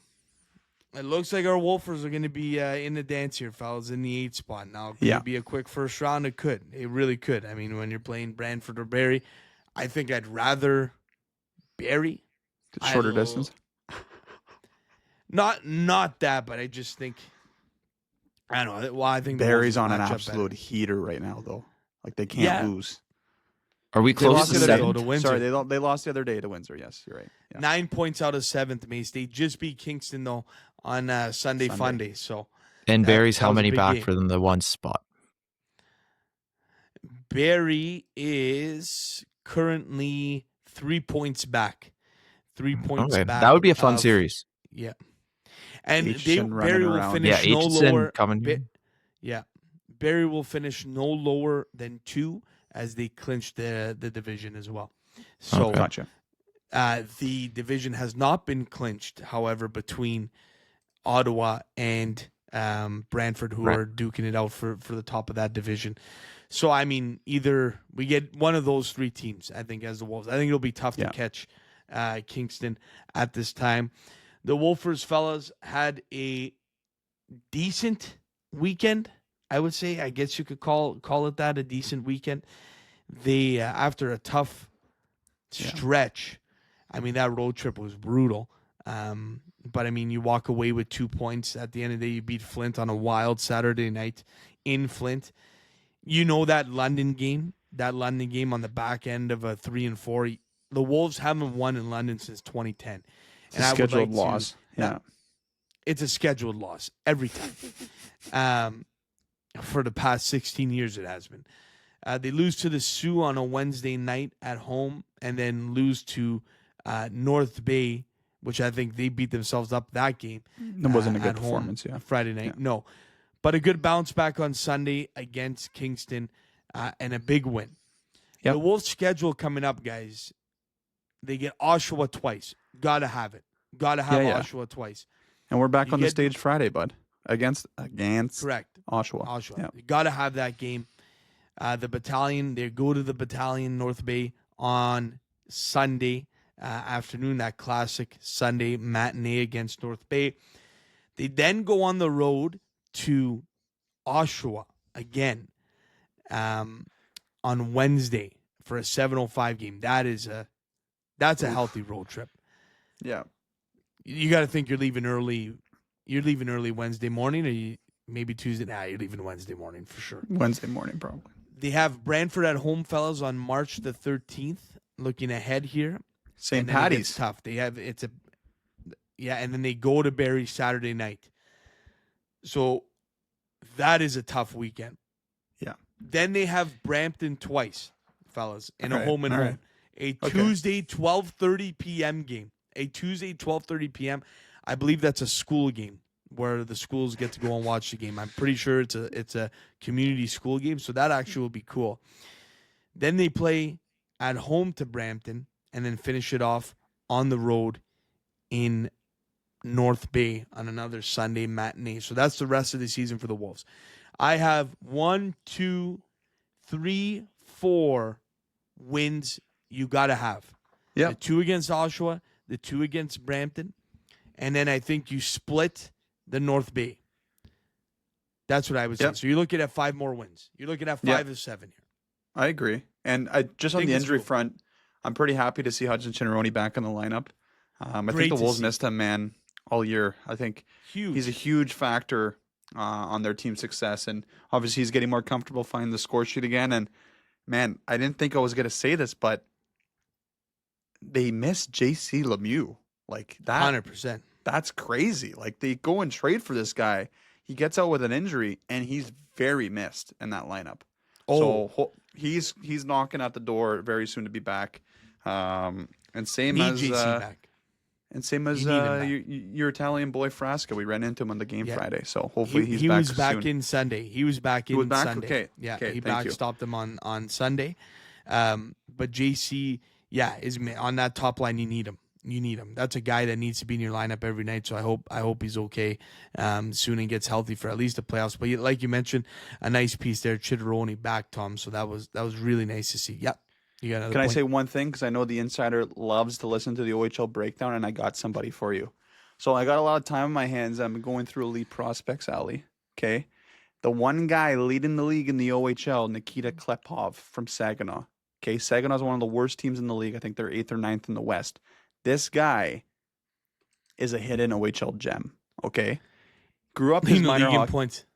[SPEAKER 1] it looks like our Wolfers are going to be in the dance here, fellas, in the 8th spot. Now, could it be a quick first round? It could. It really could. I mean, when you're playing Brantford or Barrie, I think I'd rather Barrie.
[SPEAKER 2] Shorter distance?
[SPEAKER 1] Not that, but I just think, I don't know. Well, I think
[SPEAKER 2] Barrie's on an absolute heater right now, though. Like, they can't lose.
[SPEAKER 4] Are we close to 7?
[SPEAKER 1] To Windsor.
[SPEAKER 2] Sorry, they lost the other day to Windsor. Yes, you're right. Yeah.
[SPEAKER 1] 9 points out of 7th, Mace. They just beat Kingston, though, on Sunday Funday. So,
[SPEAKER 4] and Barrie's how many back for them, the 1 spot?
[SPEAKER 1] Barrie is currently 3 points back. 3 points back.
[SPEAKER 4] That would be a fun series.
[SPEAKER 1] Yeah. And
[SPEAKER 2] Aitchison
[SPEAKER 1] Barrie will
[SPEAKER 2] around.
[SPEAKER 1] finish no
[SPEAKER 4] Aitchison
[SPEAKER 1] lower.
[SPEAKER 4] coming.
[SPEAKER 1] Yeah. Barrie will finish no lower than 2 as they clinch the division as well. So
[SPEAKER 2] Gotcha.
[SPEAKER 1] the division has not been clinched, however, between Ottawa and Brantford, who are duking it out for the top of that division. So, I mean, either we get one of those 3 teams, I think, as the Wolves. I think it'll be tough to catch Kingston at this time. The Wolfers fellas had a decent weekend, I would say. I guess you could call it that, a decent weekend. They, after a tough stretch, I mean, that road trip was brutal. But, I mean, you walk away with 2 points. At the end of the day, you beat Flint on a wild Saturday night in Flint. You know that London game on the back end of a 3-4. The Wolves haven't won in London since 2010.
[SPEAKER 2] It's a scheduled loss.
[SPEAKER 1] It's a scheduled loss every time. For the past 16 years, it has been. They lose to the Sioux on a Wednesday night at home, and then lose to North Bay, which I think they beat themselves up that game.
[SPEAKER 2] It wasn't a good performance,
[SPEAKER 1] Friday night, no. But a good bounce back on Sunday against Kingston, and a big win.
[SPEAKER 2] Yep.
[SPEAKER 1] The Wolves' schedule coming up, guys, they get Oshawa twice. Got to have it. Got to have Oshawa twice.
[SPEAKER 2] And we're back on the stage Friday, bud. Against
[SPEAKER 1] correct
[SPEAKER 2] Oshawa.
[SPEAKER 1] Yeah. You got to have that game. The Battalion, they go to the Battalion North Bay on Sunday afternoon, that classic Sunday matinee against North Bay. They then go on the road to Oshawa again on Wednesday for a 7:05 game. That's a healthy road trip.
[SPEAKER 2] Yeah.
[SPEAKER 1] You got to think you're leaving early. You're leaving early Wednesday morning, or maybe Tuesday. You're leaving Wednesday morning for sure.
[SPEAKER 2] Wednesday morning, probably.
[SPEAKER 1] They have Brantford at home, fellas, on March the 13th. Looking ahead here,
[SPEAKER 2] St. Paddy's.
[SPEAKER 1] Tough. They have and then they go to Barrie Saturday night. So that is a tough weekend.
[SPEAKER 2] Yeah.
[SPEAKER 1] Then they have Brampton twice, fellas, in a home and home.
[SPEAKER 2] Right.
[SPEAKER 1] A Tuesday 12:30 p.m. game. A Tuesday 12:30 p.m. I believe that's a school game where the schools get to go and watch the game. I'm pretty sure it's a community school game, so that actually will be cool. Then they play at home to Brampton and then finish it off on the road in North Bay on another Sunday matinee. So that's the rest of the season for the Wolves. I have 1, 2, 3, 4 wins you got to have.
[SPEAKER 2] Yeah.
[SPEAKER 1] The 2 against Oshawa, the 2 against Brampton, and then I think you split the North Bay. That's what I would say. So you're looking at 5 more wins. You're looking at 5 of 7 here.
[SPEAKER 2] I agree. And just on the injury front, I'm pretty happy to see Hudson Chinneroni back in the lineup. I think the Wolves missed him, man, all year. I think he's a huge factor on their team's success. And obviously he's getting more comfortable finding the score sheet again. And, man, I didn't think I was going to say this, but they missed J.C. Lemieux. Like that.
[SPEAKER 1] 100%.
[SPEAKER 2] That's crazy. Like they go and trade for this guy. He gets out with an injury, and he's very missed in that lineup. So he's knocking at the door very soon to be back. And same as
[SPEAKER 1] JC back.
[SPEAKER 2] And same as your Italian boy Frasca. We ran into him on the game Friday. So hopefully he's back soon.
[SPEAKER 1] He was back in Sunday. He was back in Sunday.
[SPEAKER 2] Okay.
[SPEAKER 1] Yeah,
[SPEAKER 2] okay,
[SPEAKER 1] he backstopped him on Sunday. But JC, is on that top line. You need him. That's a guy that needs to be in your lineup every night. So I hope he's okay soon and gets healthy for at least the playoffs. But like you mentioned, a nice piece there, Chidoroni back, Tom. So that was really nice to see. Yep. You got another
[SPEAKER 2] Can
[SPEAKER 1] point?
[SPEAKER 2] I say one thing? Because I know the insider loves to listen to the OHL breakdown, and I got somebody for you. So I got a lot of time on my hands. I'm going through elite prospects alley. Okay, the one guy leading the league in the OHL, Nikita Klepov from Saginaw. Okay, Saginaw is one of the worst teams in the league. I think they're 8th or 9th in the West. This guy is a hidden OHL gem. Okay, grew up his minor hockey
[SPEAKER 1] points.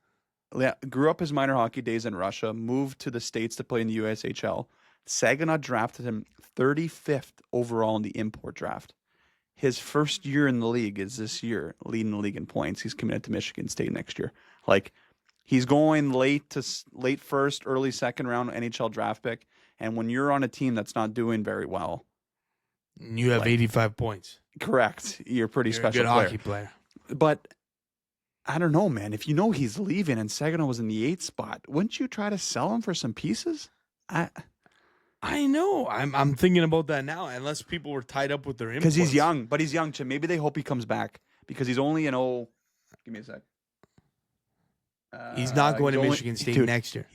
[SPEAKER 2] Yeah, grew up his minor hockey days in Russia. Moved to the States to play in the USHL. Saginaw drafted him 35th overall in the import draft. His first year in the league is this year, leading the league in points. He's committed to Michigan State next year. Like, he's going late first, early second round NHL draft pick. And when you're on a team that's not doing very well,
[SPEAKER 1] you have 85 points.
[SPEAKER 2] Correct. You're a pretty special
[SPEAKER 1] a good hockey player.
[SPEAKER 2] But I don't know, man. If you know he's leaving and Saginaw was in the 8th spot, wouldn't you try to sell him for some pieces?
[SPEAKER 1] I know. I'm thinking about that now. Unless people were tied up with their
[SPEAKER 2] Because he's
[SPEAKER 1] imports.
[SPEAKER 2] young, but he's young, Jim. Maybe they hope he comes back because he's only an Give me a sec.
[SPEAKER 1] He's not going to
[SPEAKER 2] only-
[SPEAKER 1] Michigan State
[SPEAKER 2] dude,
[SPEAKER 1] next year.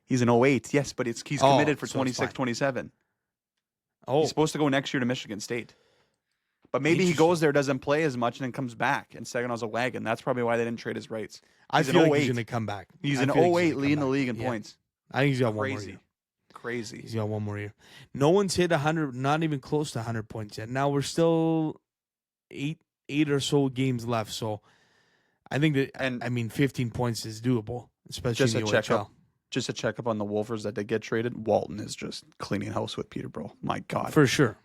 [SPEAKER 2] He's an 08. Yes, but he's committed for
[SPEAKER 1] so it's
[SPEAKER 2] 26,
[SPEAKER 1] fine.
[SPEAKER 2] 27.
[SPEAKER 1] Oh,
[SPEAKER 2] He's supposed to go next year to Michigan State. But maybe he
[SPEAKER 1] Interesting.
[SPEAKER 2] goes there, doesn't play as much, and then comes back. And Saginaw's a wagon. That's probably why they didn't trade his rights.
[SPEAKER 1] I
[SPEAKER 2] He's an
[SPEAKER 1] feel like
[SPEAKER 2] 08.
[SPEAKER 1] he's going to come back.
[SPEAKER 2] He's
[SPEAKER 1] I
[SPEAKER 2] an
[SPEAKER 1] feel like
[SPEAKER 2] 08
[SPEAKER 1] gonna
[SPEAKER 2] leading
[SPEAKER 1] come
[SPEAKER 2] the
[SPEAKER 1] back.
[SPEAKER 2] league in
[SPEAKER 1] Yeah.
[SPEAKER 2] points.
[SPEAKER 1] I think he's got one more
[SPEAKER 2] Crazy.
[SPEAKER 1] year.
[SPEAKER 2] Crazy.
[SPEAKER 1] He's got one more year. No one's hit 100, not even close to 100 points yet. Now we're still eight or so games left. So I think that,
[SPEAKER 2] And-
[SPEAKER 1] 15 points is doable, especially
[SPEAKER 2] Just
[SPEAKER 1] in
[SPEAKER 2] a
[SPEAKER 1] the
[SPEAKER 2] checkup.
[SPEAKER 1] OHL.
[SPEAKER 2] Just a checkup on the Wolfers that did get traded. Walton is just cleaning house with Peterborough. My God.
[SPEAKER 1] For sure.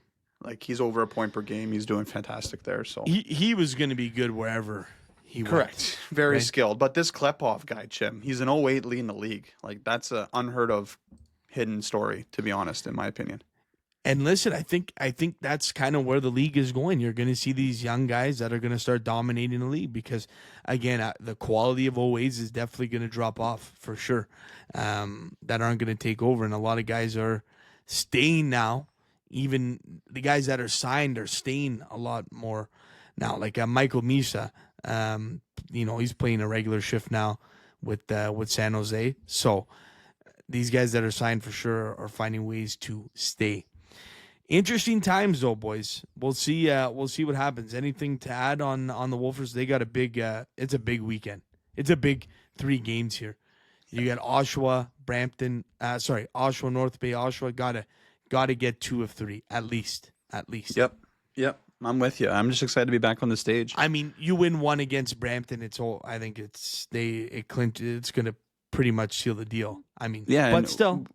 [SPEAKER 2] Like, he's over a point per game. He's doing fantastic there. So
[SPEAKER 1] He was going to be good wherever he went.
[SPEAKER 2] correct. Very
[SPEAKER 1] Right.
[SPEAKER 2] skilled. But this Klepov guy, Chim, he's an 08 leading the league. Like, that's a unheard of hidden story, to be honest, in my opinion.
[SPEAKER 1] And listen, I think that's kind of where the league is going. You're going to see these young guys that are going to start dominating the league because, again, the quality of OAs is definitely going to drop off for sure. That aren't going to take over, and a lot of guys are staying now. Even the guys that are signed are staying a lot more now. Like Michael Misa, he's playing a regular shift now with San Jose. So these guys that are signed for sure are finding ways to stay. Interesting times though, boys. We'll see. We'll see what happens. Anything to add on the Wolfers? They got a big. It's a big weekend. It's a big 3 games here. You got Oshawa, Brampton. Oshawa, North Bay, Oshawa. Gotta get 2 of 3 at least.
[SPEAKER 2] Yep. I'm with you. I'm just excited to be back on the stage.
[SPEAKER 1] I mean, you win 1 against Brampton. I think it's going to pretty much seal the deal. I mean,
[SPEAKER 2] Yeah,
[SPEAKER 1] but
[SPEAKER 2] and
[SPEAKER 1] still.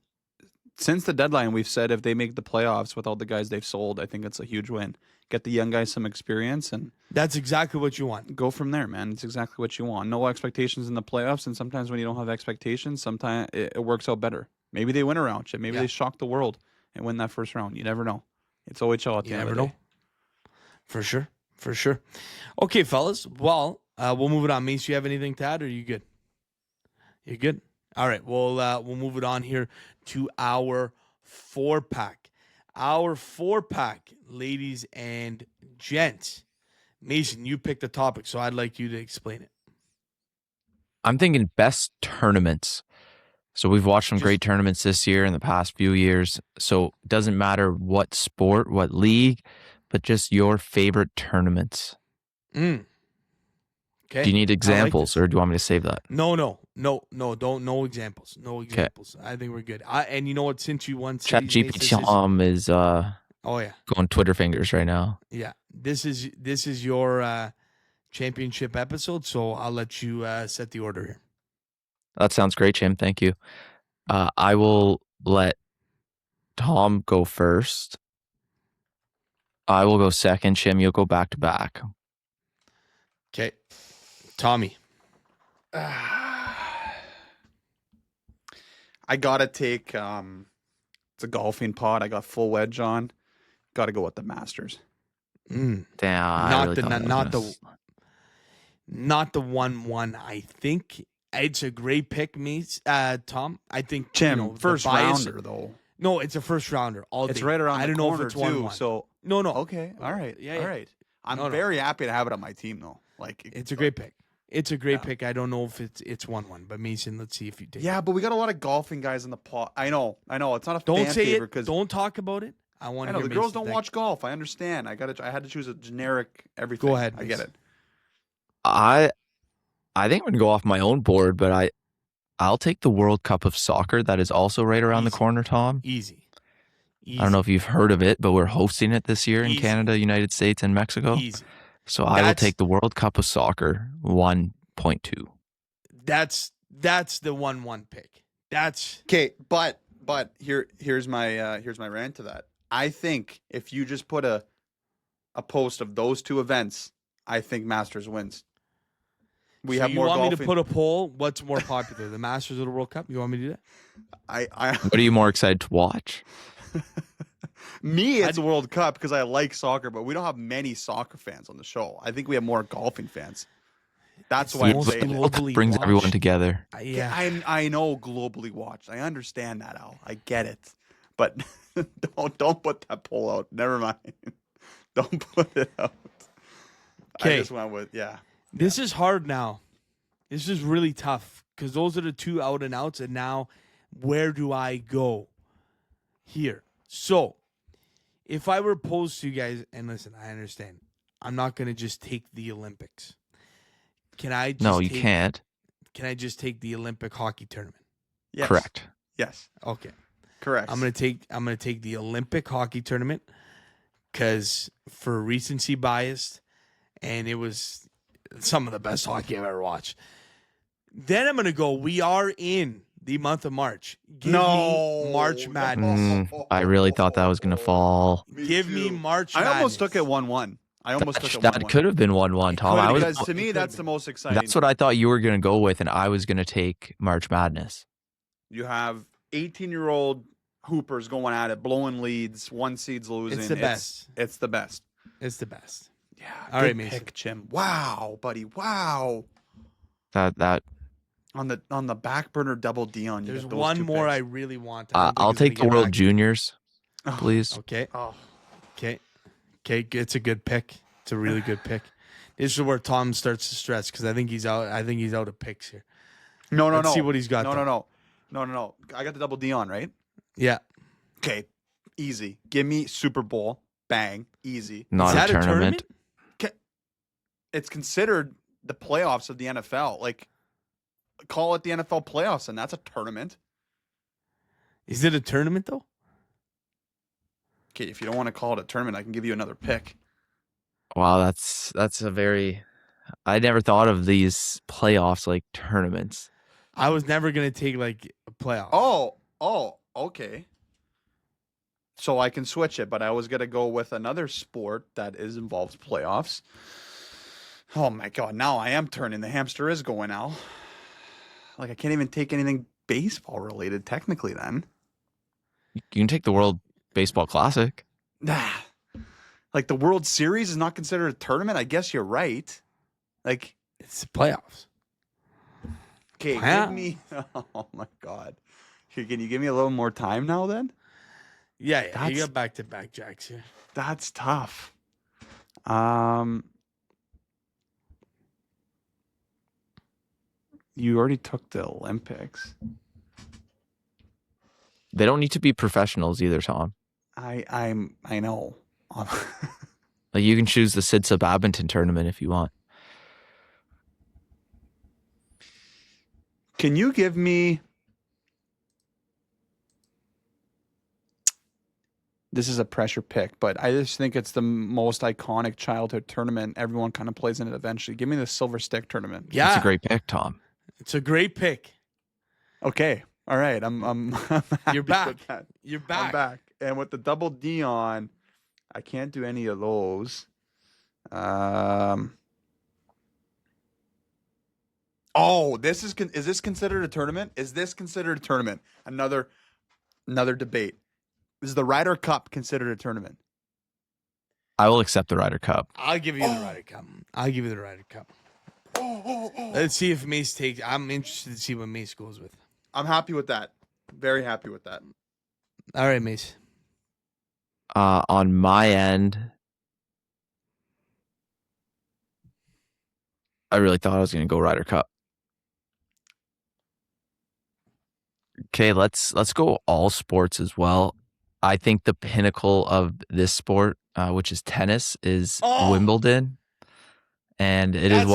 [SPEAKER 2] Since the deadline, we've said if they make the playoffs with all the guys they've sold, I think it's a huge win. Get the young guys some experience and
[SPEAKER 1] That's exactly what you want.
[SPEAKER 2] go from there, man. It's exactly what you want. No expectations in the playoffs, and sometimes when you don't have expectations, sometimes it works out better. Maybe they win a round, Chip. Maybe
[SPEAKER 1] Yeah.
[SPEAKER 2] they shock the world and win that first round. You never know. It's OHL at the
[SPEAKER 1] You
[SPEAKER 2] end
[SPEAKER 1] never
[SPEAKER 2] of the
[SPEAKER 1] know.
[SPEAKER 2] day.
[SPEAKER 1] For sure. Okay, fellas. Well, we'll move it on. Mace, you have anything to add, or are you good? You're good. All right. We'll move it on here to our 4-pack. Our 4-pack, ladies and gents. Mason, you picked the topic, so I'd like you to explain it.
[SPEAKER 4] I'm thinking best tournaments. So we've watched some great tournaments this year in the past few years. So it doesn't matter what sport, what league, but just your favorite tournaments.
[SPEAKER 1] Okay.
[SPEAKER 4] Do you need examples or do you want me to save that?
[SPEAKER 1] No. No examples. No examples. I think we're good. And you know what? Since you won,
[SPEAKER 4] Chat
[SPEAKER 1] Mace, this is-
[SPEAKER 4] GPT is
[SPEAKER 1] oh yeah,
[SPEAKER 4] going Twitter fingers right now.
[SPEAKER 1] yeah. This is your championship episode, so I'll let you set the order here.
[SPEAKER 4] That sounds great, Jim. Thank you. I will let Tom go first. I will go second. Jim, you'll go back to back.
[SPEAKER 1] Okay, Tommy.
[SPEAKER 2] I gotta take it's a golfing pod. I got full wedge on. Gotta go with the Masters.
[SPEAKER 4] Damn, I
[SPEAKER 1] Not
[SPEAKER 4] really
[SPEAKER 1] the
[SPEAKER 4] thought I was
[SPEAKER 1] not
[SPEAKER 4] gonna
[SPEAKER 1] the not the 1-1. I think it's a great pick, Mace. Tom. I think
[SPEAKER 2] Jim,
[SPEAKER 1] the
[SPEAKER 2] first
[SPEAKER 1] bias-
[SPEAKER 2] rounder though.
[SPEAKER 1] No, it's a first rounder. All
[SPEAKER 2] It's
[SPEAKER 1] day.
[SPEAKER 2] right around
[SPEAKER 1] I
[SPEAKER 2] the
[SPEAKER 1] don't know
[SPEAKER 2] corner
[SPEAKER 1] if it's
[SPEAKER 2] too.
[SPEAKER 1] 1-1.
[SPEAKER 2] So
[SPEAKER 1] No.
[SPEAKER 2] okay, all right,
[SPEAKER 1] Yeah,
[SPEAKER 2] all
[SPEAKER 1] yeah.
[SPEAKER 2] right. I'm
[SPEAKER 1] No.
[SPEAKER 2] very happy to have it on my team though. Like
[SPEAKER 1] It's a great pick. It's a great
[SPEAKER 2] Yeah.
[SPEAKER 1] pick. I don't know if it's 1-1, but Mason, let's see if you take it.
[SPEAKER 2] Yeah, but we got a lot of golfing guys in the pot. I know. It's not a
[SPEAKER 1] Don't
[SPEAKER 2] fan
[SPEAKER 1] say
[SPEAKER 2] favorite
[SPEAKER 1] it.
[SPEAKER 2] because
[SPEAKER 1] Don't talk about it. I want
[SPEAKER 2] I
[SPEAKER 1] to
[SPEAKER 2] know
[SPEAKER 1] hear
[SPEAKER 2] the girls
[SPEAKER 1] Mason's
[SPEAKER 2] don't
[SPEAKER 1] pick.
[SPEAKER 2] watch golf. I understand. I had to choose a generic everything.
[SPEAKER 1] Go ahead,
[SPEAKER 2] I get
[SPEAKER 1] Mason.
[SPEAKER 2] it.
[SPEAKER 4] I think I'm gonna go off my own board, but I'll take the World Cup of Soccer that is also right around the
[SPEAKER 1] Easy.
[SPEAKER 4] corner, Tom.
[SPEAKER 1] Easy.
[SPEAKER 4] I don't know if you've heard of it, but we're hosting it this year in
[SPEAKER 1] Easy.
[SPEAKER 4] Canada, United States, and Mexico.
[SPEAKER 1] Easy.
[SPEAKER 4] So I will
[SPEAKER 1] That's-
[SPEAKER 4] take the World Cup of Soccer 1.2.
[SPEAKER 1] That's the 1-1 pick. That's
[SPEAKER 2] Okay, but here's my rant to that. I think if you just put a post of those two events, I think Masters wins. We
[SPEAKER 1] so
[SPEAKER 2] have
[SPEAKER 1] you
[SPEAKER 2] more
[SPEAKER 1] want
[SPEAKER 2] golfing.
[SPEAKER 1] me to put a poll? What's more popular, the Masters or the World Cup? You want me to do that?
[SPEAKER 2] I
[SPEAKER 4] What are you more excited to watch?
[SPEAKER 2] me, it's the World Cup because I like soccer, but we don't have many soccer fans on the show. I think we have more golfing fans. That's
[SPEAKER 1] It's
[SPEAKER 2] why
[SPEAKER 1] the
[SPEAKER 2] I'm
[SPEAKER 1] most
[SPEAKER 2] saying it.
[SPEAKER 1] globally
[SPEAKER 4] brings everyone
[SPEAKER 1] watched.
[SPEAKER 4] together.
[SPEAKER 1] Yeah.
[SPEAKER 2] I know globally watched. I understand that, Al. I get it. But don't put that poll out. Never mind. Don't put it out. I
[SPEAKER 1] 'Kay.
[SPEAKER 2] just went with
[SPEAKER 1] This is hard now. This is really tough because those are the two out and outs. And now, where do I go here? So, if I were posed to you guys, and listen, I understand. I'm not going to just take the Olympics. Can I just
[SPEAKER 4] No, you
[SPEAKER 1] take,
[SPEAKER 4] can't.
[SPEAKER 1] Can I just take the Olympic hockey tournament?
[SPEAKER 2] Yes.
[SPEAKER 4] Correct.
[SPEAKER 2] Yes.
[SPEAKER 1] Okay.
[SPEAKER 2] Correct.
[SPEAKER 1] I'm gonna take the Olympic hockey tournament because for recency bias, and it was some of the best hockey I've ever watched. Then I'm gonna go. We are in the month of March. Give me March Madness.
[SPEAKER 4] I really thought that was going to fall.
[SPEAKER 1] Give me March Madness.
[SPEAKER 2] I almost took it 1-1. I almost took it 1-1.
[SPEAKER 4] That could have been 1-1, Tom. I was.
[SPEAKER 2] Because to me, that's the most exciting.
[SPEAKER 4] That's what I thought you were going to go with, and I was going to take March Madness.
[SPEAKER 2] You have 18-year-old hoopers going at it, blowing leads, one seed's losing.
[SPEAKER 1] It's the best.
[SPEAKER 2] It's the best.
[SPEAKER 1] It's the best.
[SPEAKER 2] Yeah.
[SPEAKER 1] All
[SPEAKER 2] good
[SPEAKER 1] right, Mason.
[SPEAKER 2] pick, Jim. Wow, buddy. Wow.
[SPEAKER 4] That
[SPEAKER 2] On the back burner double Dion.
[SPEAKER 1] There's one more I really want.
[SPEAKER 4] I'll take the World Juniors, please.
[SPEAKER 1] Okay.
[SPEAKER 2] Oh.
[SPEAKER 1] Okay. It's a good pick. It's a really good pick. This is where Tom starts to stress because I think he's out. I think he's out of picks here.
[SPEAKER 2] No.
[SPEAKER 1] Let's see what he's got.
[SPEAKER 2] No. I got the double Dion, right?
[SPEAKER 1] Yeah.
[SPEAKER 2] Okay. Easy. Give me Super Bowl. Bang. Easy.
[SPEAKER 4] Not
[SPEAKER 1] Is
[SPEAKER 4] a
[SPEAKER 1] that
[SPEAKER 4] tournament.
[SPEAKER 2] It's considered the playoffs of the NFL. Like, call it the NFL playoffs, and that's a tournament.
[SPEAKER 1] Is it a tournament though?
[SPEAKER 2] Okay, if you don't want to call it a tournament, I can give you another pick.
[SPEAKER 4] Wow, that's a very. I never thought of these playoffs like tournaments.
[SPEAKER 1] I was never gonna take like a playoff.
[SPEAKER 2] Oh, okay. So I can switch it, but I was gonna go with another sport that involves playoffs. Oh my god! Now I am turning. The hamster is going out. Like I can't even take anything baseball related. Technically, then.
[SPEAKER 4] You can take the World Baseball Classic.
[SPEAKER 2] Like the World Series is not considered a tournament. I guess you're right. Like
[SPEAKER 1] It's the playoffs.
[SPEAKER 2] okay,
[SPEAKER 1] Wow.
[SPEAKER 2] give me. Oh my god! Here, can you give me a little more time now? Then
[SPEAKER 1] Yeah. You
[SPEAKER 2] That's-
[SPEAKER 1] got back-to-back jacks here.
[SPEAKER 2] that's tough. You already took the Olympics.
[SPEAKER 4] They don't need to be professionals either, Tom.
[SPEAKER 2] I know.
[SPEAKER 4] Like you can choose the Sidsa badminton tournament if you want.
[SPEAKER 2] Can you give me? This is a pressure pick, but I just think it's the most iconic childhood tournament. Everyone kind of plays in it eventually. Give me the Silver Stick tournament.
[SPEAKER 1] Yeah.
[SPEAKER 4] It's a great pick, Tom.
[SPEAKER 1] It's a great pick.
[SPEAKER 2] Okay. All right. I'm happy
[SPEAKER 1] You're back.
[SPEAKER 2] with that.
[SPEAKER 1] You're back.
[SPEAKER 2] I'm back. And with the double Dion, I can't do any of those. Oh, is this considered a tournament? Is this considered a tournament? Another debate. Is the Ryder Cup considered a tournament?
[SPEAKER 4] I will accept the Ryder Cup.
[SPEAKER 1] I'll give you the Ryder Cup. I'll give you the Ryder Cup. Let's see if Mace takes. I'm interested to see what Mace goes with.
[SPEAKER 2] I'm happy with that. Very happy with that.
[SPEAKER 1] All right, Mace.
[SPEAKER 4] On my end, I really thought I was going to go Ryder Cup. Okay, let's go all sports as well. I think the pinnacle of this sport, which is tennis, is Wimbledon, and it is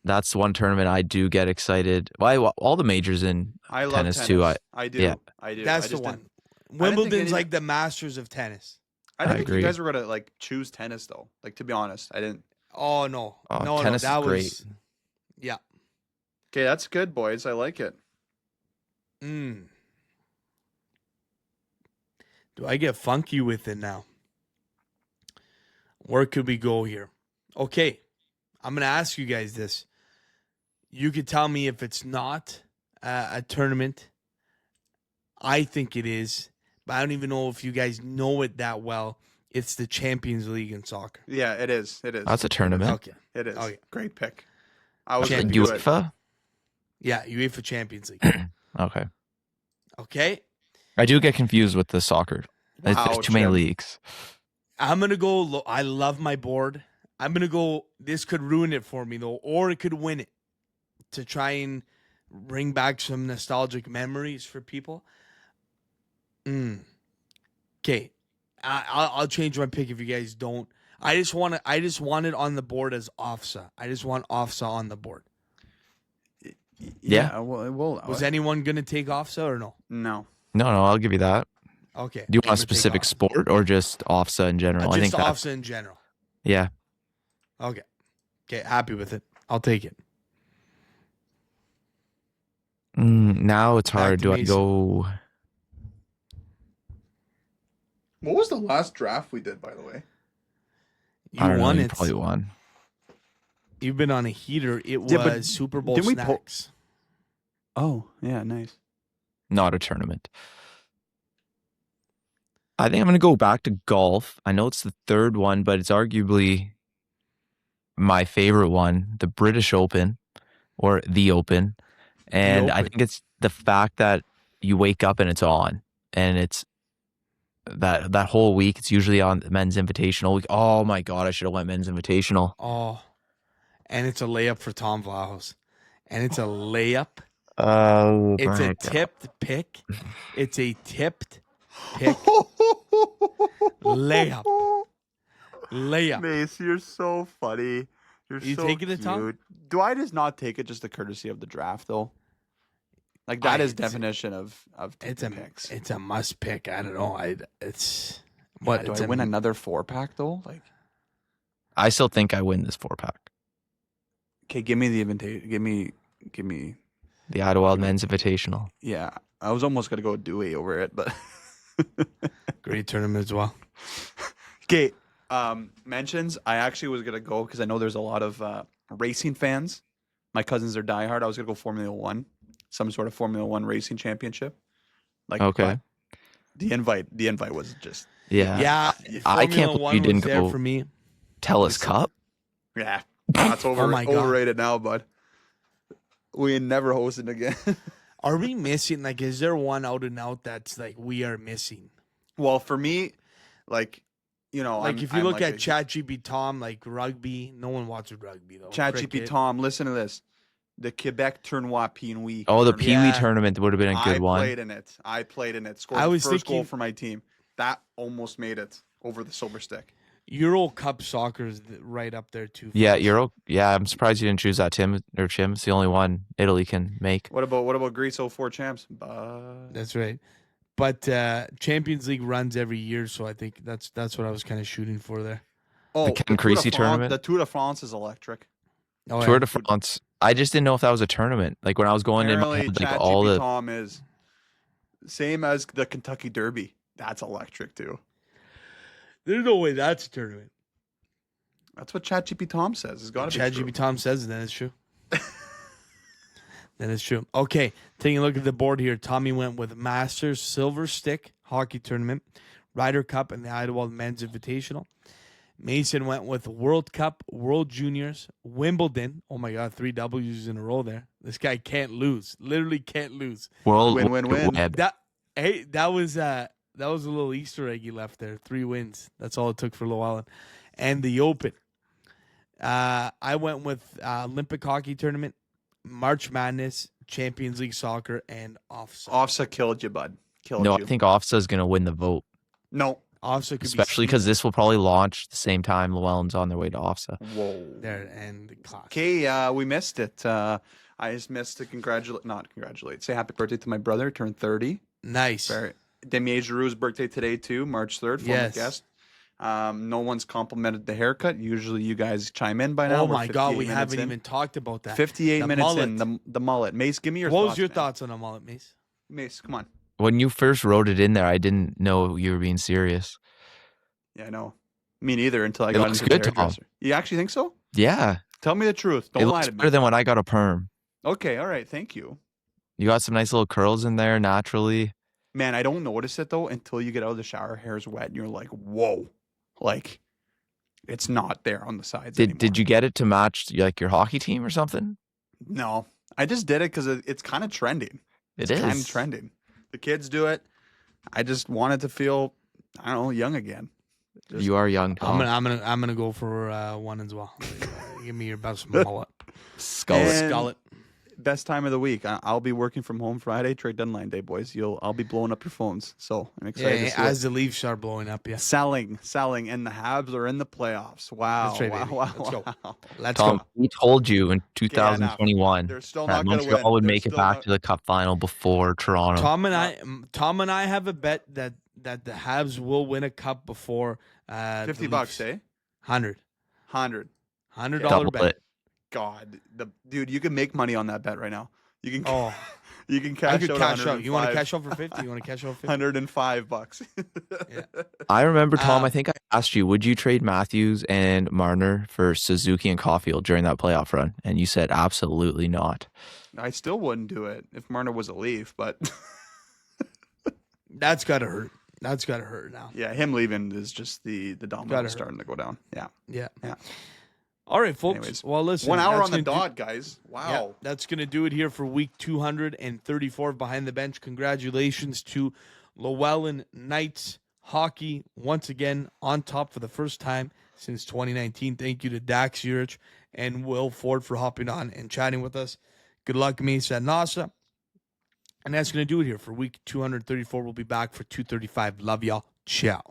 [SPEAKER 4] that's one tournament I do get excited. Well, all the majors in
[SPEAKER 2] I love
[SPEAKER 4] tennis too.
[SPEAKER 2] I do.
[SPEAKER 4] yeah.
[SPEAKER 2] I do.
[SPEAKER 1] That's
[SPEAKER 2] I
[SPEAKER 1] the
[SPEAKER 2] just
[SPEAKER 1] one.
[SPEAKER 2] didn't-
[SPEAKER 1] Wimbledon's
[SPEAKER 2] any-
[SPEAKER 1] like the Masters of tennis.
[SPEAKER 2] I didn't
[SPEAKER 4] I
[SPEAKER 2] think you
[SPEAKER 4] agree.
[SPEAKER 2] guys were gonna like choose tennis though. Like to be honest, I didn't.
[SPEAKER 1] Oh no,
[SPEAKER 4] Oh,
[SPEAKER 1] no,
[SPEAKER 4] tennis
[SPEAKER 1] that
[SPEAKER 4] is great.
[SPEAKER 1] was. Yeah.
[SPEAKER 2] Okay, that's good, boys. I like it.
[SPEAKER 1] Do I get funky with it now? Where could we go here? Okay, I'm gonna ask you guys this. You could tell me if it's not a tournament. I think it is, but I don't even know if you guys know it that well. It's the Champions League in soccer.
[SPEAKER 2] Yeah, it is. It is.
[SPEAKER 4] That's a tournament.
[SPEAKER 1] Okay.
[SPEAKER 2] It is.
[SPEAKER 1] Okay.
[SPEAKER 2] Great pick. I was
[SPEAKER 1] Champions
[SPEAKER 2] going to do it.
[SPEAKER 4] UEFA?
[SPEAKER 1] Yeah, UEFA Champions League.
[SPEAKER 4] Okay.
[SPEAKER 1] Okay.
[SPEAKER 4] I do get confused with the soccer. There's
[SPEAKER 2] Wow,
[SPEAKER 4] too many
[SPEAKER 2] Chip.
[SPEAKER 4] leagues.
[SPEAKER 1] I'm going to go. I love my board. I'm going to go. This could ruin it for me, though, or it could win it to try and bring back some nostalgic memories for people. Okay. I'll change my pick if you guys don't. I just want it on the board as OFSA. I just want OFSA on the board.
[SPEAKER 4] Yeah.
[SPEAKER 2] Well,
[SPEAKER 1] Was anyone going to take OFSA or no?
[SPEAKER 2] no.
[SPEAKER 4] No, I'll give you that.
[SPEAKER 1] Okay.
[SPEAKER 4] Do you
[SPEAKER 1] I'm
[SPEAKER 4] want a
[SPEAKER 1] gonna take
[SPEAKER 4] specific
[SPEAKER 1] OFSA.
[SPEAKER 4] sport or just OFSA in general? I
[SPEAKER 1] Just
[SPEAKER 4] think that.
[SPEAKER 1] OFSA in general.
[SPEAKER 4] Yeah.
[SPEAKER 1] Okay. Happy with it. I'll take it.
[SPEAKER 4] Now it's
[SPEAKER 1] Back
[SPEAKER 4] hard.
[SPEAKER 1] to
[SPEAKER 4] Do I
[SPEAKER 1] Mason.
[SPEAKER 4] go?
[SPEAKER 2] What was the last draft we did, by the way?
[SPEAKER 1] You
[SPEAKER 4] I don't
[SPEAKER 1] won
[SPEAKER 4] know. You
[SPEAKER 1] it.
[SPEAKER 4] probably won.
[SPEAKER 1] You've been on a heater. It
[SPEAKER 2] Yeah, but
[SPEAKER 1] was Super Bowl
[SPEAKER 2] didn't we pull-
[SPEAKER 1] snacks.
[SPEAKER 2] Oh, yeah, nice.
[SPEAKER 4] Not a tournament. I think I'm going to go back to golf. I know it's the third one, but it's arguably my favorite one, the British Open or the Open. And I
[SPEAKER 1] Open.
[SPEAKER 4] think it's the fact that you wake up and it's on, and it's that whole week. It's usually on the men's invitational week. Oh my God, I should have went men's invitational.
[SPEAKER 1] Oh, and it's a layup for Tom Vlahos. And it's a layup.
[SPEAKER 4] Oh,
[SPEAKER 1] It's a tipped pick. It's a tipped pick. Layup.
[SPEAKER 2] Mace, you're so funny. You're
[SPEAKER 1] You
[SPEAKER 2] so
[SPEAKER 1] taking it,
[SPEAKER 2] cute.
[SPEAKER 1] Tom?
[SPEAKER 2] Do I just not take it just the courtesy of the draft, though? Like, that is
[SPEAKER 1] It's-
[SPEAKER 2] definition of
[SPEAKER 1] It's a
[SPEAKER 2] taking picks.
[SPEAKER 1] it's a must pick. I don't know. It's
[SPEAKER 2] Yeah,
[SPEAKER 1] what
[SPEAKER 2] do
[SPEAKER 1] it's
[SPEAKER 2] I
[SPEAKER 1] a-
[SPEAKER 2] win another 4-pack, though? Like,
[SPEAKER 4] I still think I win this 4-pack.
[SPEAKER 2] okay, give me the invitation. Give me.
[SPEAKER 4] The Idlewild Men's Invitational.
[SPEAKER 2] Yeah, I was almost gonna go Dewey over it, but
[SPEAKER 1] great tournament as well.
[SPEAKER 2] okay. Mentions. I actually was gonna go because I know there's a lot of racing fans. My cousins are diehard. I was gonna go Formula One, some sort of Formula One racing championship. Like,
[SPEAKER 4] Okay.
[SPEAKER 2] but the invite was just
[SPEAKER 4] Yeah.
[SPEAKER 1] Yeah,
[SPEAKER 4] I can't
[SPEAKER 1] Formula
[SPEAKER 4] believe
[SPEAKER 1] One
[SPEAKER 4] you didn't
[SPEAKER 1] was there
[SPEAKER 4] go-
[SPEAKER 1] for me.
[SPEAKER 4] Tellus Cup.
[SPEAKER 2] yeah. That's
[SPEAKER 1] Oh my God.
[SPEAKER 2] overrated now, bud. We ain't never hosting again.
[SPEAKER 1] Are we missing? Like, is there one out and out that's like we are missing?
[SPEAKER 2] Well, for me, like,
[SPEAKER 1] Like, if you look at ChatGPT Tom, like rugby, no one watches rugby though.
[SPEAKER 2] ChatGPT
[SPEAKER 1] Cricket.
[SPEAKER 2] Tom, listen to this. The Quebec Tournoi Pee-Wee.
[SPEAKER 4] Oh, the
[SPEAKER 2] tournament.
[SPEAKER 4] Pee Wee
[SPEAKER 1] Yeah.
[SPEAKER 4] tournament would have been a good
[SPEAKER 2] I
[SPEAKER 4] one.
[SPEAKER 2] played in it. Scored
[SPEAKER 1] I
[SPEAKER 2] the
[SPEAKER 1] was
[SPEAKER 2] first goal
[SPEAKER 1] thinking-
[SPEAKER 2] for my team. That almost made it over the silver stick.
[SPEAKER 1] Euro Cup soccer is right up there too.
[SPEAKER 4] Yeah,
[SPEAKER 1] folks.
[SPEAKER 4] Euro. Yeah, I'm surprised you didn't choose that, Tim or Chim. It's the only one Italy can make.
[SPEAKER 2] What about Greece 04 champs?
[SPEAKER 1] That's right. But Champions League runs every year, so I think that's what I was kind of shooting for there.
[SPEAKER 2] Oh,
[SPEAKER 4] Ken
[SPEAKER 2] Tour de
[SPEAKER 4] Creasy
[SPEAKER 2] France-
[SPEAKER 4] tournament?
[SPEAKER 2] The Tour de France is electric.
[SPEAKER 1] Oh,
[SPEAKER 4] Tour
[SPEAKER 1] yeah.
[SPEAKER 4] de France. I just didn't know if that was a tournament. Like when I was going in my
[SPEAKER 2] Apparently,
[SPEAKER 4] head, like all
[SPEAKER 2] ChatGPT
[SPEAKER 4] the.
[SPEAKER 2] Tom is same as the Kentucky Derby. That's electric too.
[SPEAKER 1] There's no way that's a tournament.
[SPEAKER 2] That's what ChatGPT Tom says. It's got to be true.
[SPEAKER 1] ChatGPT Tom says it, then it's true. Then it's true. Okay, taking a look at the board here. Tommy went with Masters Silver Stick Hockey Tournament, Ryder Cup, and the Idlewild Men's Invitational. Mason went with World Cup, World Juniors, Wimbledon. Oh my God, 3 W's in a row there. This guy can't lose. Literally can't lose.
[SPEAKER 4] World
[SPEAKER 2] Win, win, win.
[SPEAKER 4] Web.
[SPEAKER 1] That was a little Easter egg he left there. 3 wins. That's all it took for LoEllen. And the Open. I went with Olympic Hockey Tournament, March Madness, Champions League Soccer, and OFSA.
[SPEAKER 2] OFSA killed you, bud. Killed
[SPEAKER 4] No,
[SPEAKER 2] you.
[SPEAKER 4] I think OFSA is going to win the vote,
[SPEAKER 2] No.
[SPEAKER 1] OFSA could
[SPEAKER 4] especially
[SPEAKER 1] be
[SPEAKER 4] because this will probably launch the same time LoEllen's on their way to OFSA.
[SPEAKER 2] Whoa.
[SPEAKER 1] there and the class.
[SPEAKER 2] Okay, we missed it. I just missed to not congratulate. Say happy birthday to my brother. Turned 30.
[SPEAKER 1] Nice.
[SPEAKER 2] Very. Demier Giroux's birthday today too, March 3rd. Former
[SPEAKER 1] Yes.
[SPEAKER 2] guest. No one's complimented the haircut. Usually you guys chime in by now.
[SPEAKER 1] Oh
[SPEAKER 2] We're
[SPEAKER 1] my God,
[SPEAKER 2] 58
[SPEAKER 1] we
[SPEAKER 2] minutes
[SPEAKER 1] haven't
[SPEAKER 2] in.
[SPEAKER 1] even talked about that.
[SPEAKER 2] 58
[SPEAKER 1] The
[SPEAKER 2] minutes in.
[SPEAKER 1] mullet.
[SPEAKER 2] The mullet. Mace, give me your
[SPEAKER 1] What
[SPEAKER 2] thoughts.
[SPEAKER 1] was your
[SPEAKER 2] man.
[SPEAKER 1] thoughts on a mullet, Mace?
[SPEAKER 2] Mace, come on.
[SPEAKER 4] When you first wrote it in there, I didn't know you were being serious.
[SPEAKER 2] Yeah, I know. Me neither until I
[SPEAKER 4] It
[SPEAKER 2] got
[SPEAKER 4] looks
[SPEAKER 2] into the
[SPEAKER 4] good, Tom.
[SPEAKER 2] hairdresser. You actually think so?
[SPEAKER 4] Yeah,
[SPEAKER 2] Tell me the truth. Don't
[SPEAKER 4] it
[SPEAKER 2] lie
[SPEAKER 4] looks
[SPEAKER 2] to me.
[SPEAKER 4] better than when I got a perm.
[SPEAKER 2] Okay, all right. Thank you.
[SPEAKER 4] You got some nice little curls in there naturally.
[SPEAKER 2] Man, I don't notice it though until you get out of the shower, hair's wet, and you're like, whoa. Like, it's not there on the sides
[SPEAKER 4] Did
[SPEAKER 2] anymore.
[SPEAKER 4] did you get it to match like your hockey team or something?
[SPEAKER 2] No, I just did it because it's kind of trending.
[SPEAKER 4] It
[SPEAKER 2] It's kind
[SPEAKER 4] is.
[SPEAKER 2] of trending. The kids do it. I just wanted to feel, I don't know, young again. Just-
[SPEAKER 4] You are young, Tom.
[SPEAKER 1] I'm gonna go for one as well. Give me your best mullet.
[SPEAKER 4] Skull.
[SPEAKER 2] And-
[SPEAKER 1] Skullet.
[SPEAKER 2] Best time of the week. I'll be working from home Friday, trade deadline day, boys. I'll be blowing up your phones. So I'm excited to see
[SPEAKER 1] as
[SPEAKER 2] it.
[SPEAKER 1] the Leafs start blowing up, yeah.
[SPEAKER 2] Selling, and the Habs are in the playoffs. Wow.
[SPEAKER 1] That's right,
[SPEAKER 2] wow,
[SPEAKER 1] baby.
[SPEAKER 2] wow,
[SPEAKER 1] Let's go.
[SPEAKER 2] wow.
[SPEAKER 1] Let's
[SPEAKER 4] Tom,
[SPEAKER 1] go.
[SPEAKER 4] we told you in 2021
[SPEAKER 2] They're still
[SPEAKER 4] that
[SPEAKER 2] not going to win.
[SPEAKER 4] Montreal would
[SPEAKER 2] They're
[SPEAKER 4] make it
[SPEAKER 2] still
[SPEAKER 4] back
[SPEAKER 2] not-
[SPEAKER 4] to the Cup final before Toronto.
[SPEAKER 1] Tom and I have a bet that the Habs will win a cup before
[SPEAKER 2] $50,
[SPEAKER 1] Leafs.
[SPEAKER 2] eh?
[SPEAKER 1] 100
[SPEAKER 2] 100.
[SPEAKER 1] $100
[SPEAKER 4] Double
[SPEAKER 1] bet.
[SPEAKER 4] it.
[SPEAKER 2] God, dude, you can make money on that bet right now. You can
[SPEAKER 1] Oh,
[SPEAKER 2] you can
[SPEAKER 1] I
[SPEAKER 2] cash
[SPEAKER 1] could
[SPEAKER 2] out
[SPEAKER 1] cash out. You want to
[SPEAKER 2] 105
[SPEAKER 1] cash out for 50? You want to cash out for 50?
[SPEAKER 2] $105.
[SPEAKER 1] Yeah.
[SPEAKER 4] I remember, Tom,
[SPEAKER 1] Um,
[SPEAKER 4] I think I asked you, would you trade Matthews and Marner for Suzuki and Caulfield during that playoff run? And you said absolutely not.
[SPEAKER 2] I still wouldn't do it if Marner was a Leaf, but
[SPEAKER 1] That's gotta hurt. That's gotta hurt now.
[SPEAKER 2] yeah, him leaving is just the domino
[SPEAKER 1] Gotta hurt.
[SPEAKER 2] starting to go down. Yeah.
[SPEAKER 1] Yeah.
[SPEAKER 2] Yeah.
[SPEAKER 1] All right, folks.
[SPEAKER 2] Anyways,
[SPEAKER 1] well, listen.
[SPEAKER 2] 1 hour
[SPEAKER 1] that's
[SPEAKER 2] on the
[SPEAKER 1] gonna
[SPEAKER 2] dot, guys.
[SPEAKER 1] Yeah,
[SPEAKER 2] Wow.
[SPEAKER 1] that's going to do it here for week 234 of Behind the Bench. Congratulations to LoEllen Knights hockey once again on top for the first time since 2019. Thank you to Dax Yurich and Will Ford for hopping on and chatting with us. Good luck, Mesa and Nasa. And that's going to do it here for week 234. We'll be back for 235. Love y'all. Ciao.